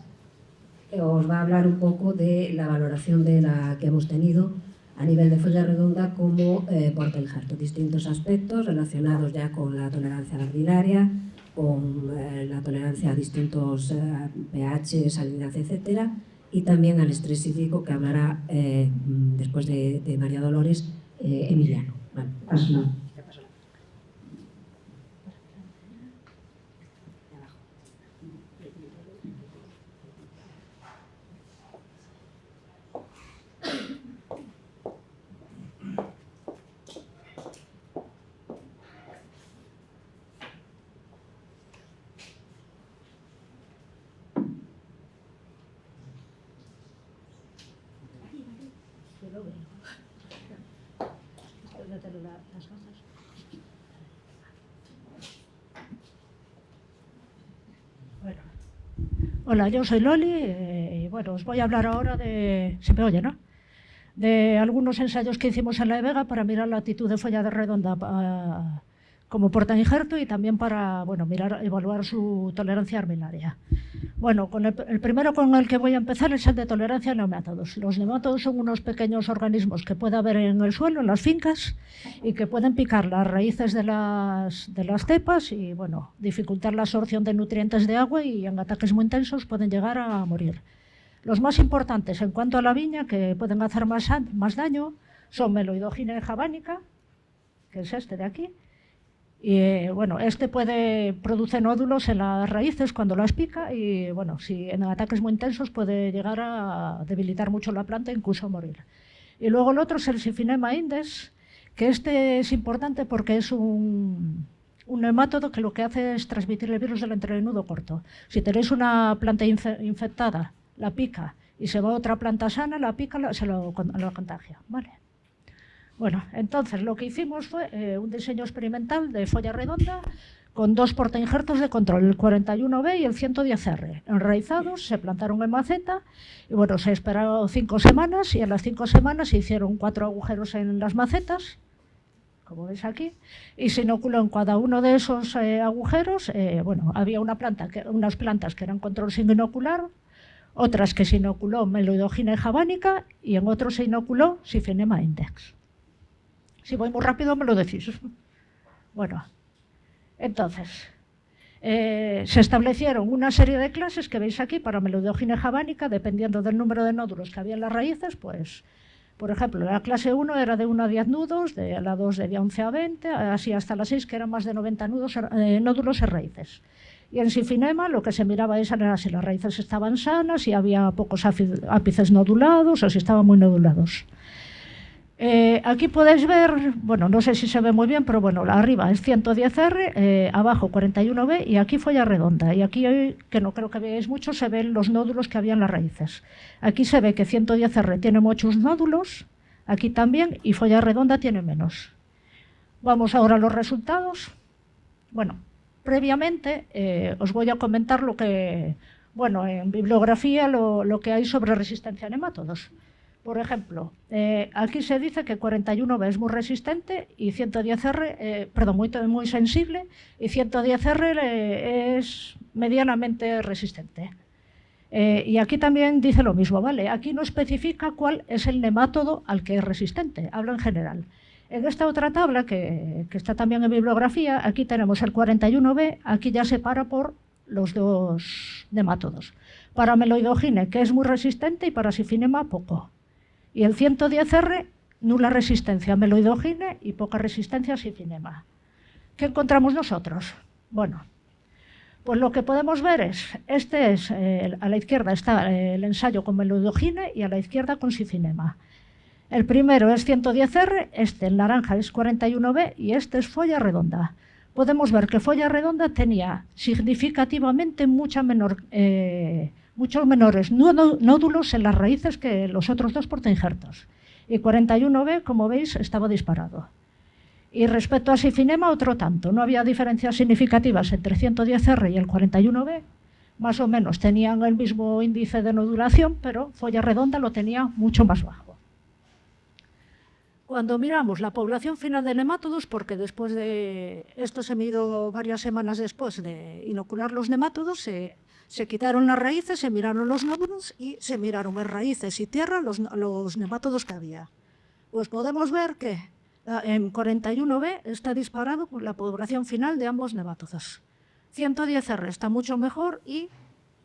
que os va a hablar un poco de la valoración que hemos tenido a nivel de folla redonda como portainjerto. Distintos aspectos relacionados ya con la tolerancia larvilaria, con la tolerancia a distintos pH, salinidad, etcétera, y también al estrés hídrico, que hablará después de María Dolores, Emiliano. Vale, paso. Bueno. Hola, yo soy Loli y bueno, os voy a hablar ahora de... ¿Se me oye, no? De algunos ensayos que hicimos en la Vega para mirar la actitud de folla de redonda como portainjerto y también para evaluar su tolerancia armilaria. Bueno, el primero con el que voy a empezar es el de tolerancia a nemátodos. Los nemátodos son unos pequeños organismos que puede haber en el suelo, en las fincas, y que pueden picar las raíces de las cepas y bueno, dificultar la absorción de nutrientes de agua, y en ataques muy intensos pueden llegar a morir. Los más importantes en cuanto a la viña, que pueden hacer más daño, son Meloidogine javanica, que es este de aquí. Y bueno, este produce nódulos en las raíces cuando las pica y bueno, si en ataques muy intensos puede llegar a debilitar mucho la planta e incluso morir. Y luego el otro es el Siphinema index, que este es importante porque es un nemátodo que lo que hace es transmitir el virus del entrenudo corto. Si tenéis una planta infectada, la pica, y se va a otra planta sana, la pica, se lo contagia, ¿vale? Bueno, entonces lo que hicimos fue un diseño experimental de folla redonda con dos portainjertos de control, el 41B y el 110R, enraizados, se plantaron en maceta y bueno, se esperaron 5 semanas y en las 5 semanas se hicieron 4 agujeros en las macetas, como veis aquí, y se inoculó en cada uno de esos agujeros, bueno, había unas plantas que eran control sin inocular, otras que se inoculó Meloidogine javanica y en otros se inoculó Siphinema index. Si voy muy rápido me lo decís. Bueno, entonces, se establecieron una serie de clases que veis aquí para Meloidogine javanica, dependiendo del número de nódulos que había en las raíces, pues, por ejemplo, la clase 1 era de 1 a 10 nudos, la 2 de 11 a 20, así hasta la 6, que eran más de 90 nódulos en raíces. Y en Siphinema lo que se miraba era si las raíces estaban sanas, si había pocos ápices nodulados o si estaban muy nodulados. Aquí podéis ver, bueno, no sé si se ve muy bien, pero bueno, arriba es 110R, abajo 41B y aquí folla redonda. Y aquí, que no creo que veáis mucho, se ven los nódulos que había en las raíces. Aquí se ve que 110R tiene muchos nódulos, aquí también, y folla redonda tiene menos. Vamos ahora a los resultados. Bueno, previamente os voy a comentar lo que, bueno, en bibliografía lo que hay sobre resistencia a nemátodos. Por ejemplo, aquí se dice que 41B es muy resistente y 110R, muy sensible, y 110R es medianamente resistente. Y aquí también dice lo mismo, ¿vale? Aquí no especifica cuál es el nemátodo al que es resistente, habla en general. En esta otra tabla, que está también en bibliografía, aquí tenemos el 41B, aquí ya separa por los dos nemátodos. Para Meloidogine, que es muy resistente, y para Sifinema, poco. Y el 110R, nula resistencia a Meloidogine y poca resistencia a Sifinema. ¿Qué encontramos nosotros? Bueno, pues lo que podemos ver es, a la izquierda está el ensayo con Meloidogine y a la izquierda con Sifinema. El primero es 110R, el naranja es 41B y este es folla redonda. Podemos ver que folla redonda tenía significativamente muchos menores nódulos en las raíces que los otros dos portainjertos. Y 41B, como veis, estaba disparado. Y respecto a Sifinema, otro tanto. No había diferencias significativas entre 110R y el 41B. Más o menos tenían el mismo índice de nodulación, pero folla redonda lo tenía mucho más bajo. Cuando miramos la población final de nemátodos, porque después de esto se miró varias semanas después de inocular los nemátodos, se quitaron las raíces, se miraron los nódulos y se miraron en raíces y tierra los nemátodos que había. Pues podemos ver que en 41B está disparado por la población final de ambos nemátodos. 110R está mucho mejor y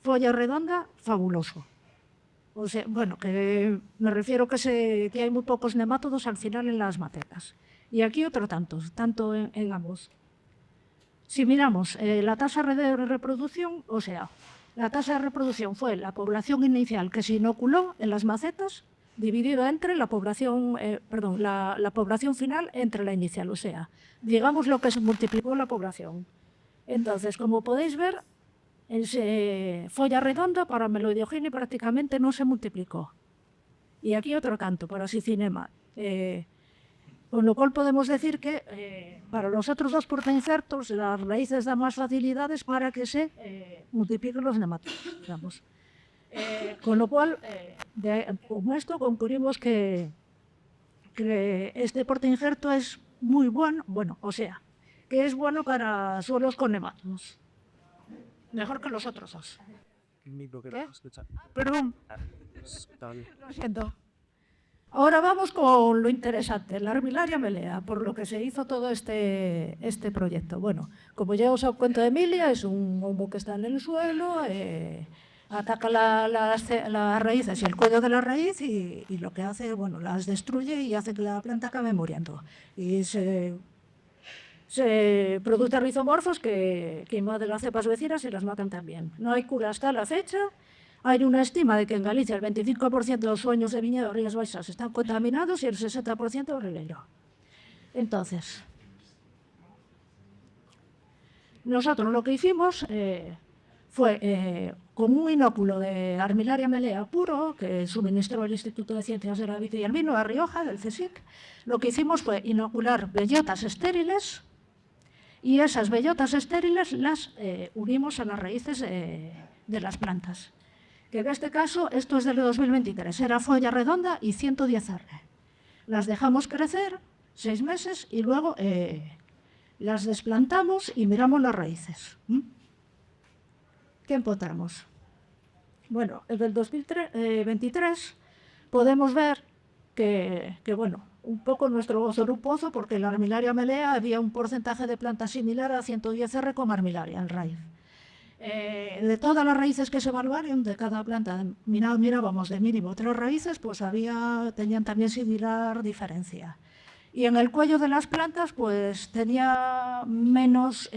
folla redonda, fabuloso. O sea, bueno, que me refiero que hay muy pocos nemátodos al final en las macetas. Y aquí otro tanto en ambos. Si miramos la tasa de reproducción, o sea, la tasa de reproducción fue la población inicial que se inoculó en las macetas dividido entre la población, la población final entre la inicial, o sea, digamos lo que se multiplicó la población. Entonces, como podéis ver, en folla redonda para Meloidogine prácticamente no se multiplicó. Y aquí otro canto para Sifinema. Con lo cual podemos decir que para los otros dos portainjertos las raíces dan más facilidades para que se multipliquen los nemátodos, digamos. Con lo cual, con esto concluimos que este portainjerto es muy bueno, que es bueno para suelos con nemátodos. Mejor que los otros dos. ¿Qué? Perdón. Lo siento. Ahora vamos con lo interesante, la Armillaria melea, por lo que se hizo todo este proyecto. Bueno, como ya os cuento de Emilia, es un hongo que está en el suelo, ataca las raíces y el cuello de la raíz y lo que hace, las destruye y hace que la planta acabe muriendo. Y se producen rizomorfos que invaden las cepas vecinas y las matan también. No hay cura hasta la fecha. Hay una estima de que en Galicia el 25% de los sueños de viñedo de Rías Baixas están contaminados y el 60% rileiro. Entonces, nosotros lo que hicimos fue con un inóculo de Armillaria melea puro que suministró el Instituto de Ciencias de la Vid y el Vino de Rioja, del CSIC, lo que hicimos fue inocular bellotas estériles y esas bellotas estériles las unimos a las raíces de las plantas. Que en este caso, esto es del 2023, era folla redonda y 110R. Las dejamos crecer 6 meses y luego las desplantamos y miramos las raíces. ¿Qué encontramos? Bueno, el del 2023 podemos ver que un poco nuestro gozo era un pozo porque en la Armillaria melea había un porcentaje de plantas similar a 110R con Armillaria en raíz. De todas las raíces que se evaluaron, de cada planta mirábamos de mínimo 3 raíces, pues tenían también similar diferencia. Y en el cuello de las plantas, pues tenía menos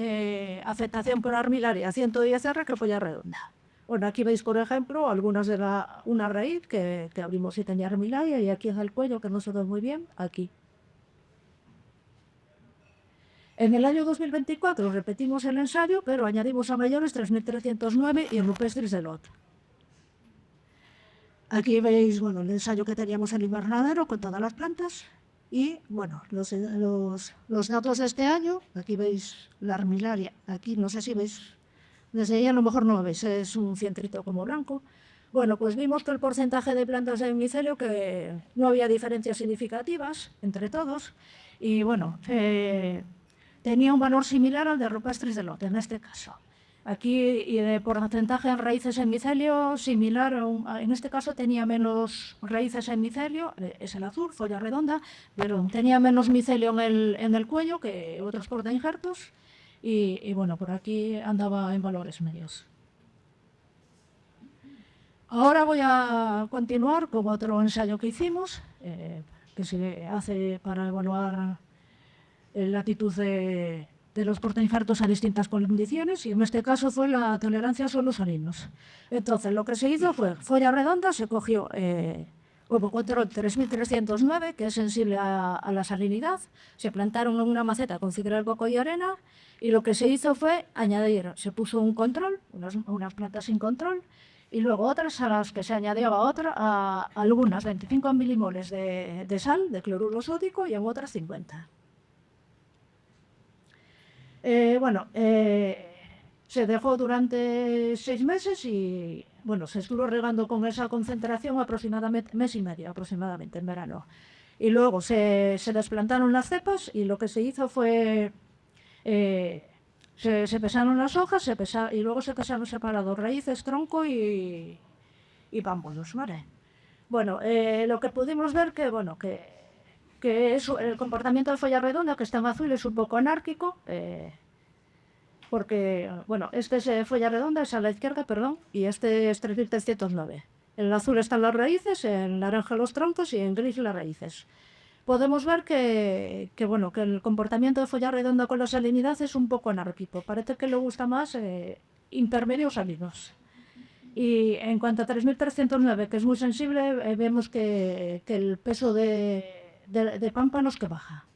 afectación por Armillaria 110R que folla redonda. Bueno, aquí veis, por ejemplo, algunas de una raíz que abrimos y tenía Armillaria, y aquí en el cuello, que no se ve muy bien, aquí. En el año 2024 repetimos el ensayo, pero añadimos a mayores 3309 y rupestris de lot. Aquí veis el ensayo que teníamos en el invernadero con todas las plantas y los datos de este año. Aquí veis la Armillaria, aquí no sé si veis, desde ahí a lo mejor no lo veis, es un cientrito como blanco. Bueno, pues vimos que el porcentaje de plantas de micelio, que no había diferencias significativas entre todos, y bueno, tenía un valor similar al de rupestres de lote, en este caso. Aquí, y de porcentaje en raíces en micelio, similar, en este caso tenía menos raíces en micelio, es el azul, folla redonda, pero tenía menos micelio en el cuello que otros portainjertos, y bueno, por aquí andaba en valores medios. Ahora voy a continuar con otro ensayo que hicimos, que se hace para evaluar la actitud de los portainfartos a distintas condiciones, y en este caso fue la tolerancia a suelos salinos. Entonces, lo que se hizo fue, folla redonda, se cogió como control 3309, que es sensible a la salinidad, se plantaron en una maceta con cidral, coco y arena, y lo que se hizo fue añadir, se puso un control, unas plantas sin control, y luego otras a las que se añadía a algunas 25 milimoles de sal, de cloruro sódico, y en otras 50. Se dejó durante 6 meses y bueno, se estuvo regando con esa concentración aproximadamente mes y medio, aproximadamente en verano. Y luego se desplantaron las cepas y lo que se hizo fue se pesaron las hojas y luego se pesaron separados raíces, tronco y pámpanos, ¿vale? Bueno, lo que pudimos ver que es el comportamiento de folla redonda, que está en azul, es un poco anárquico, porque, bueno, este es folla redonda, es a la izquierda, perdón, y este es 3309. En el azul están las raíces, en naranja los troncos y en gris las raíces. Podemos ver que el comportamiento de folla redonda con la salinidad es un poco anárquico. Parece que le gusta más intermedios salinos. Y en cuanto a 3309, que es muy sensible, vemos que el peso de pámpanos que baja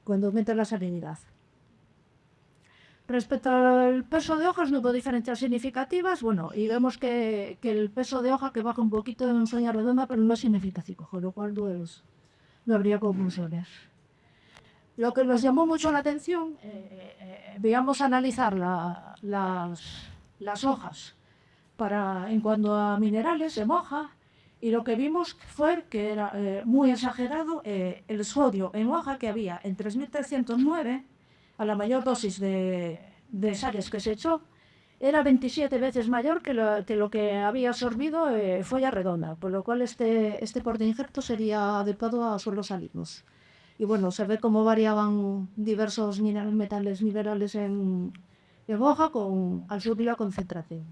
cuando aumenta la salinidad. Respecto al peso de hojas no hubo diferencias significativas, bueno, y vemos que el peso de hoja que baja un poquito en folla redonda, pero no es significativo, con lo cual no habría conclusiones. Lo que nos llamó mucho la atención, veíamos analizar las hojas en cuanto a minerales en hoja, y lo que vimos fue que era muy exagerado el sodio en hoja que había en 3309, a la mayor dosis de sales que se echó, era 27 veces mayor que lo que había absorbido folla redonda, por lo cual este portainjerto sería adecuado a suelos salinos. Y bueno, se ve cómo variaban diversos metales minerales en hoja al subir la concentración.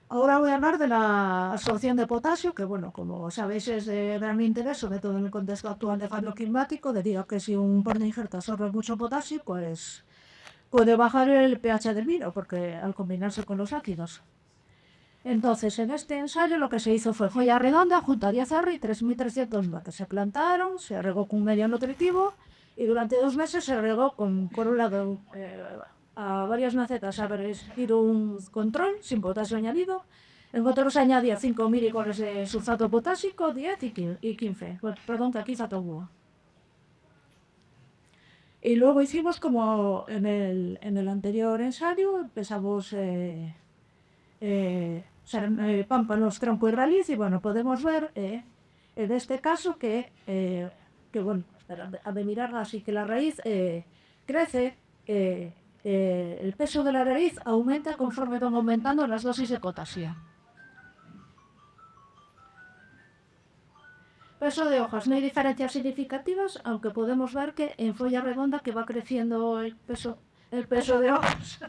Ahora voy a hablar de la absorción de potasio, que bueno, como sabéis es de gran interés, sobre todo en el contexto actual de cambio climático, debido a que si un portainjerto absorbe mucho potasio, pues puede bajar el pH del vino, porque al combinarse con los ácidos. Entonces, en este ensayo lo que se hizo fue folla redonda junto a 10R y 3300 que se plantaron, se regó con un medio nutritivo y durante 2 meses se regó con un lado a varias macetas a vertir un control sin potasio añadido. En otro se añadía 5 miligramos de sulfato potásico, 10 y 15, perdón, que aquí falta hubo. Y luego hicimos como en el anterior ensayo, empezamos pámpanos, tronco y raíz, y bueno, podemos ver en este caso que bueno, a de mirarla así, que la raíz crece, el peso de la raíz aumenta conforme van aumentando las dosis de potasio. Peso de hojas, no hay diferencias significativas, aunque podemos ver que en folla redonda que va creciendo el peso de hojas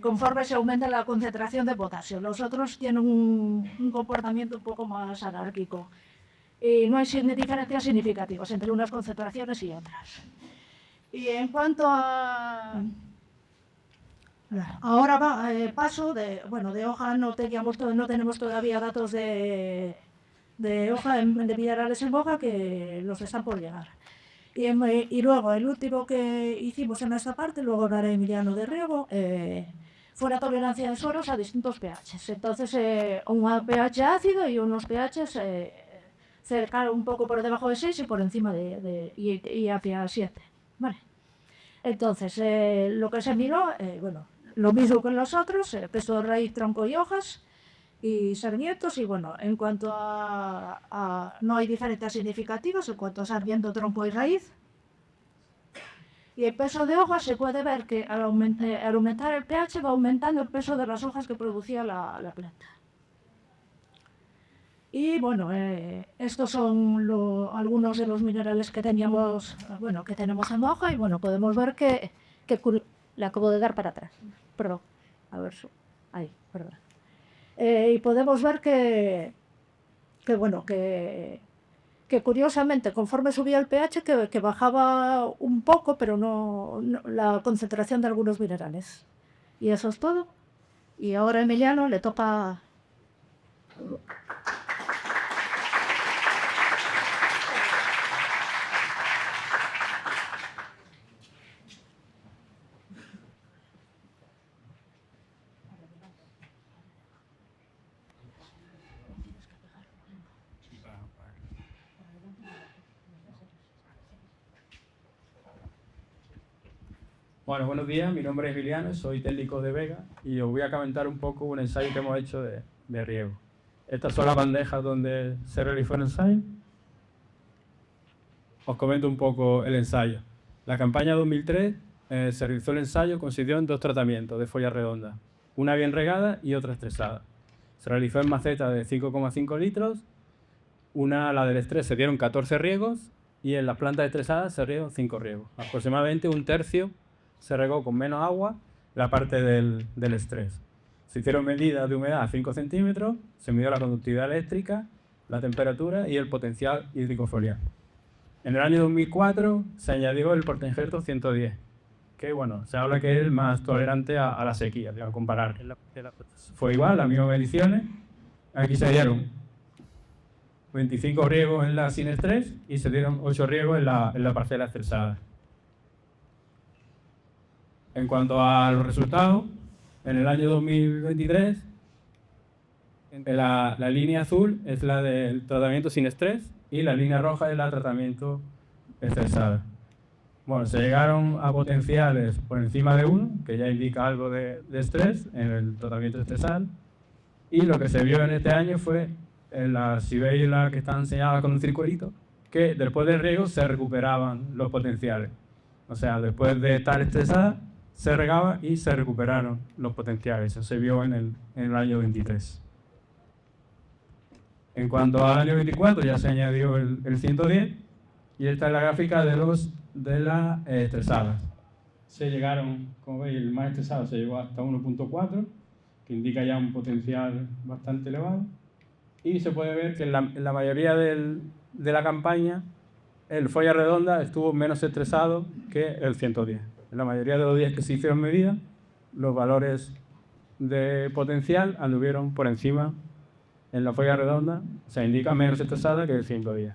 conforme se aumenta la concentración de potasio. Los otros tienen un comportamiento un poco más anárquico. Y no hay diferencias significativas entre unas concentraciones y otras. Y en cuanto a... Ahora paso de hoja, no tenemos todavía datos de hoja de minerales en hoja, que nos están por llegar. Y luego el último que hicimos en esta parte, luego hablaré Emiliano de riego, fue la tolerancia de suelos a distintos pHs. Entonces un pH ácido y unos pHs cerca, un poco por debajo de 6 y por encima y hacia 7. Vale. Entonces lo que se miró, lo mismo que en los otros, peso de raíz, tronco y hojas y sarmientos. Y bueno, en cuanto no hay diferencias significativas en cuanto a sarmiento, tronco y raíz. Y el peso de hojas se puede ver que al aumentar el pH va aumentando el peso de las hojas que producía la planta. Y bueno, estos son algunos de los minerales que tenemos en la hoja. Y bueno, podemos ver que le acabo de dar para atrás. Perdón, a ver, ahí, perdón. Y podemos ver que curiosamente, conforme subía el pH, que bajaba un poco, pero no la concentración de algunos minerales. Y eso es todo. Y ahora a Emiliano le toca... Bueno, buenos días, mi nombre es Emiliano, soy técnico de Vega y os voy a comentar un poco un ensayo que hemos hecho de riego. Estas son las bandejas donde se realizó el ensayo. Os comento un poco el ensayo. La campaña 2003 se realizó el ensayo, consistió en 2 tratamientos de folla redonda, una bien regada y otra estresada. Se realizó en macetas de 5,5 litros, la del estrés se dieron 14 riegos y en las plantas estresadas se rieron 5 riegos. Aproximadamente un tercio se regó con menos agua la parte del estrés. Se hicieron medidas de humedad a 5 centímetros, se midió la conductividad eléctrica, la temperatura y el potencial hídrico foliar. En el año 2004 se añadió el portainjerto 110, que bueno, se habla que es el más tolerante a la sequía, a comparar. Fue igual, las mismas mediciones. Aquí se dieron 25 riegos en la sin estrés y se dieron 8 riegos en la parcela estresada. En cuanto a los resultados, en el año 2023, la línea azul es la del tratamiento sin estrés y la línea roja es la del tratamiento estresado. Bueno, se llegaron a potenciales por encima de 1, que ya indica algo de estrés en el tratamiento estresado. Y lo que se vio en este año fue, si veis la que están señaladas con un circulito, que después del riego se recuperaban los potenciales. O sea, después de estar estresada, se regaba y se recuperaron los potenciales. Eso se vio en el año 23. En cuanto al año 24 ya se añadió el 110 y esta es la gráfica de las estresadas. Se llegaron, como veis, el más estresado se llegó hasta 1.4, que indica ya un potencial bastante elevado. Y se puede ver que en la mayoría de la campaña el folla redonda estuvo menos estresado que el 110. En la mayoría de los días que se hicieron medidas, los valores de potencial anduvieron por encima en la folla redonda, se indica menos estresada que el 110.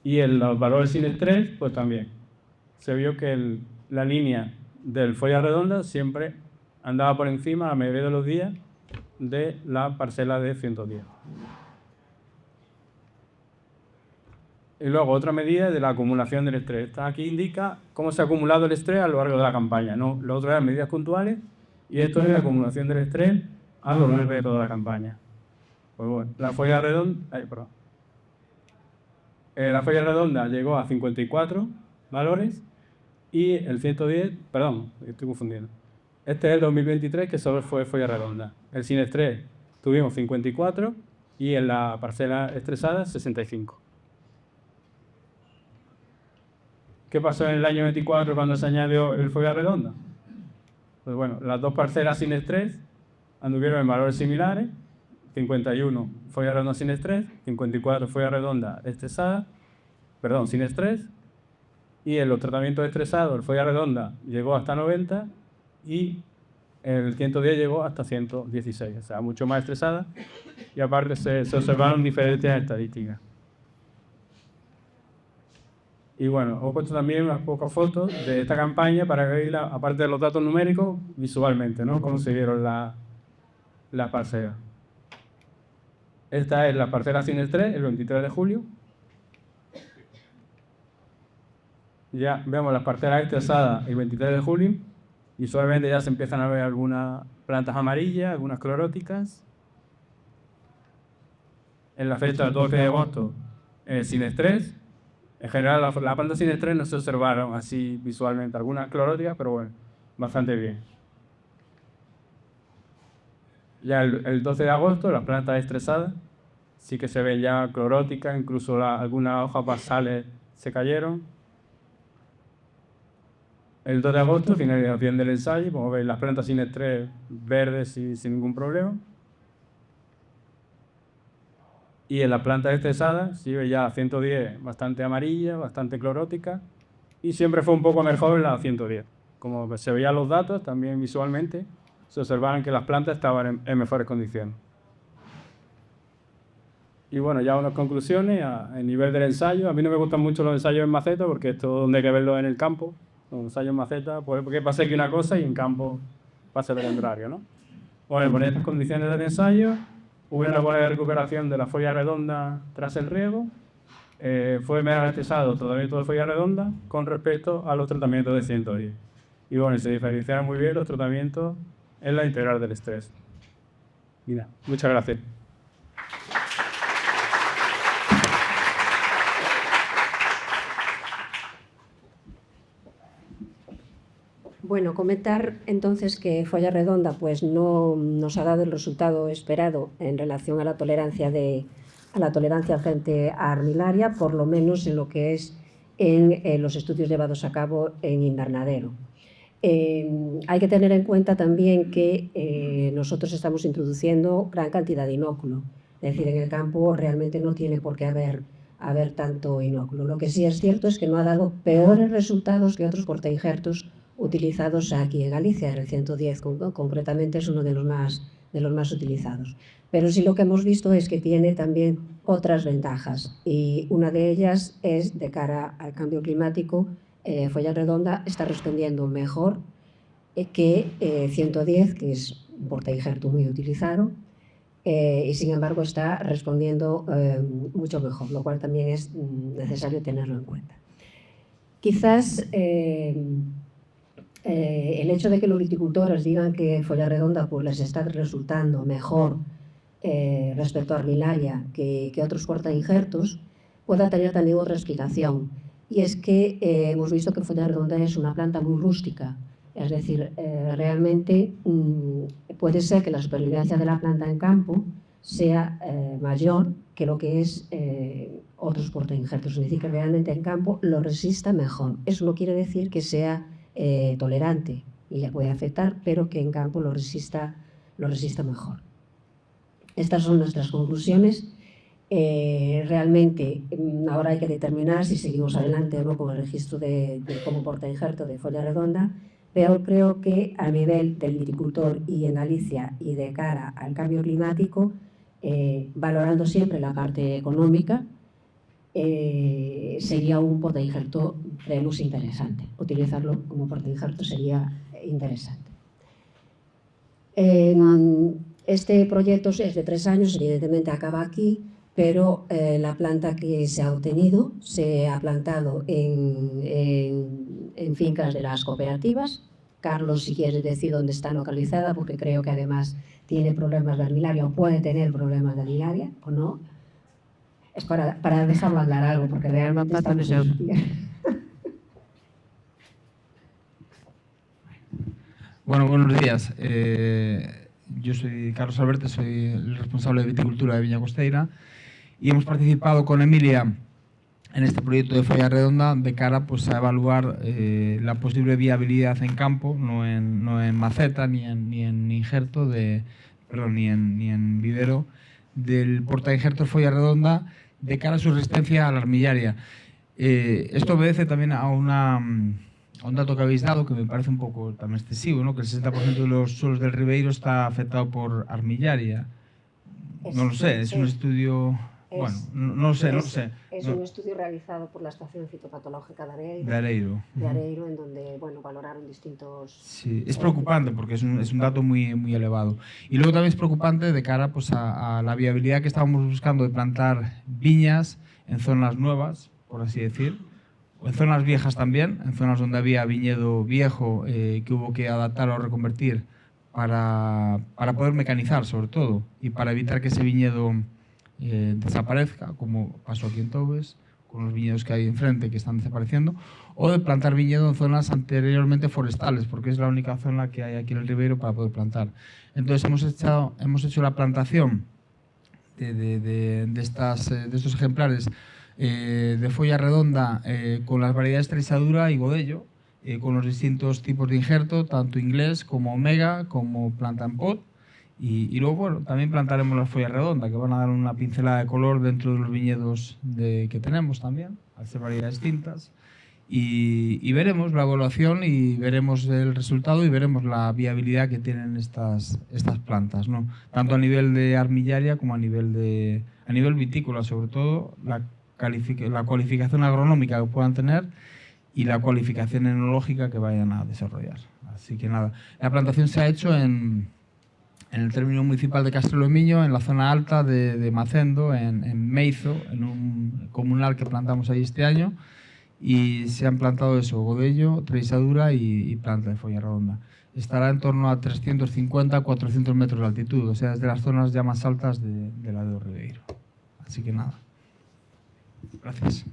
Y en los valores sin estrés, pues también. Se vio que la línea del folla redonda siempre andaba por encima, la mayoría de los días, de la parcela de 110. Y luego otra medida de la acumulación del estrés. Esta aquí indica cómo se ha acumulado el estrés a lo largo de la campaña. No, lo otro eran medidas puntuales y esto es la acumulación del estrés a lo largo de toda la campaña. Pues bueno, la folla redonda llegó a 54 valores y el 110, perdón, estoy confundiendo. Este es el 2023 que solo fue folla redonda. El sin estrés tuvimos 54 y en la parcela estresada 65. ¿Qué pasó en el año 24 cuando se añadió el folla redonda? Pues bueno, las dos parcelas sin estrés anduvieron en valores similares, 51 folla redonda sin estrés, 54 folla redonda estresada, sin estrés, y en los tratamientos estresados el folla redonda llegó hasta 90 y el 110 llegó hasta 116, o sea, mucho más estresada, y aparte se observaron diferencias estadísticas. Y bueno, os he puesto también unas pocas fotos de esta campaña para que veáis, aparte de los datos numéricos, visualmente, ¿no? Cómo se vieron las parcelas. Esta es la parcela sin estrés, el 23 de julio. ya vemos las parcelas estresadas el 23 de julio y suavemente ya se empiezan a ver algunas plantas amarillas, algunas cloróticas. En la fecha del 12 de agosto, sin estrés. En general, la planta sin estrés no se observaron así visualmente, algunas cloróticas, pero bueno, bastante bien. Ya el 12 de agosto, las plantas estresadas, sí que se ven ya cloróticas, incluso algunas hojas basales se cayeron. El 2 de agosto, finalización del ensayo, como veis, las plantas sin estrés verdes y sin ningún problema. Y en las plantas estresadas, sí ve ya 110 bastante amarilla, bastante clorótica, y siempre fue un poco mejor la 110. Como se veían los datos, también visualmente, se observaban que las plantas estaban en mejores condiciones. Y bueno, ya unas conclusiones a nivel del ensayo. A mí no me gustan mucho los ensayos en maceta porque esto es donde hay que verlo en el campo. Los ensayos en maceta, pues que pase aquí una cosa y en campo pase lo contrario, ¿no? Bueno, por estas condiciones del ensayo, hubo una buena recuperación de la folla redonda tras el riego. Fue menos estresado tratamiento de folla redonda con respecto a los tratamientos de 110. Y bueno, se diferenciaron muy bien los tratamientos en la integral del estrés. Mira, muchas gracias. Bueno, comentar entonces que folla redonda pues no nos ha dado el resultado esperado en relación a la tolerancia frente a armilaria, por lo menos en lo que es en los estudios llevados a cabo en invernadero. Hay que tener en cuenta también que nosotros estamos introduciendo gran cantidad de inóculo, es decir, en el campo realmente no tiene por qué haber tanto inóculo. Lo que sí es cierto es que no ha dado peores resultados que otros portainjertos utilizados aquí en Galicia. El 110 concretamente es uno de los más utilizados. Pero sí lo que hemos visto es que tiene también otras ventajas, y una de ellas es de cara al cambio climático. Folla redonda está respondiendo mejor que 110, que es un portainjerto muy utilizado, y sin embargo está respondiendo mucho mejor, lo cual también es necesario tenerlo en cuenta. Quizás el hecho de que los viticultores digan que folla redonda pues les está resultando mejor respecto a armilaria que otros portainjertos pueda tener también otra explicación, y es que hemos visto que folla redonda es una planta muy rústica, es decir, realmente puede ser que la supervivencia de la planta en campo sea mayor que lo que es otros portainjertos, es decir, que realmente en campo lo resista mejor. Eso no quiere decir que sea tolerante y le puede afectar, pero que en campo lo resista mejor. Estas son nuestras conclusiones. Realmente ahora hay que determinar si seguimos adelante o no con el registro como portainjerto de folla redonda, pero creo que a nivel del viticultor y en Galicia y de cara al cambio climático, valorando siempre la parte económica, sería un portainjerto creemos interesante. Utilizarlo como portainjerto sería interesante. Este proyecto es de 3 años, evidentemente acaba aquí, pero la planta que se ha obtenido se ha plantado en fincas de las cooperativas. Carlos, si quieres decir dónde está localizada, porque creo que además tiene problemas de armilaria o puede tener problemas de armilaria, ¿o no? Es para dejarlo hablar algo, porque realmente estamos Bueno, buenos días. Yo soy Carlos Alberto, soy el responsable de viticultura de Viña Costeira, y hemos participado con Emilia en este proyecto de folla redonda de cara pues, a evaluar la posible viabilidad en campo, no en maceta ni en injerto, ni en vivero, del portainjerto folla redonda de cara a su resistencia a la armillaria. Esto obedece también a un dato que habéis dado que me parece un poco también excesivo, ¿no? Que el 60% de los suelos del Ribeiro está afectado por armillaria. No lo sé, es un estudio... Bueno, no lo sé. Es un estudio realizado por la Estación Fitopatológica de Areiro, en donde valoraron distintos... Sí, es preocupante porque es un dato muy, muy elevado. Y luego también es preocupante de cara pues, a la viabilidad que estábamos buscando de plantar viñas en zonas nuevas, por así decir, en zonas viejas también, en zonas donde había viñedo viejo que hubo que adaptar o reconvertir para poder mecanizar sobre todo y para evitar que ese viñedo desaparezca, como pasó aquí en Tobes, con los viñedos que hay enfrente que están desapareciendo, o de plantar viñedo en zonas anteriormente forestales, porque es la única zona que hay aquí en el Ribeiro para poder plantar. Entonces hemos hecho la plantación de estos ejemplares de folla redonda con las variedades Treixadura y Godello, con los distintos tipos de injerto, tanto inglés como omega, como planta en pot. Y luego, bueno, también plantaremos la folla redonda, que van a dar una pincelada de color dentro de los viñedos que tenemos también, al ser variedades distintas. Y veremos la evaluación y veremos el resultado y veremos la viabilidad que tienen estas plantas, ¿no? Tanto a nivel de armillaria como a nivel vitícola, sobre todo la cualificación agronómica que puedan tener y la cualificación enológica que vayan a desarrollar. Así que nada, la plantación se ha hecho en el término municipal de Castrelo de Miño, en la zona alta de Macendo, en Meizo, en un comunal que plantamos ahí este año, y se han plantado eso, Godello, Treixadura y planta de folla redonda. Estará en torno a 350-400 metros de altitud, o sea, es de las zonas ya más altas de la de Ribeiro. Así que nada. Gracias.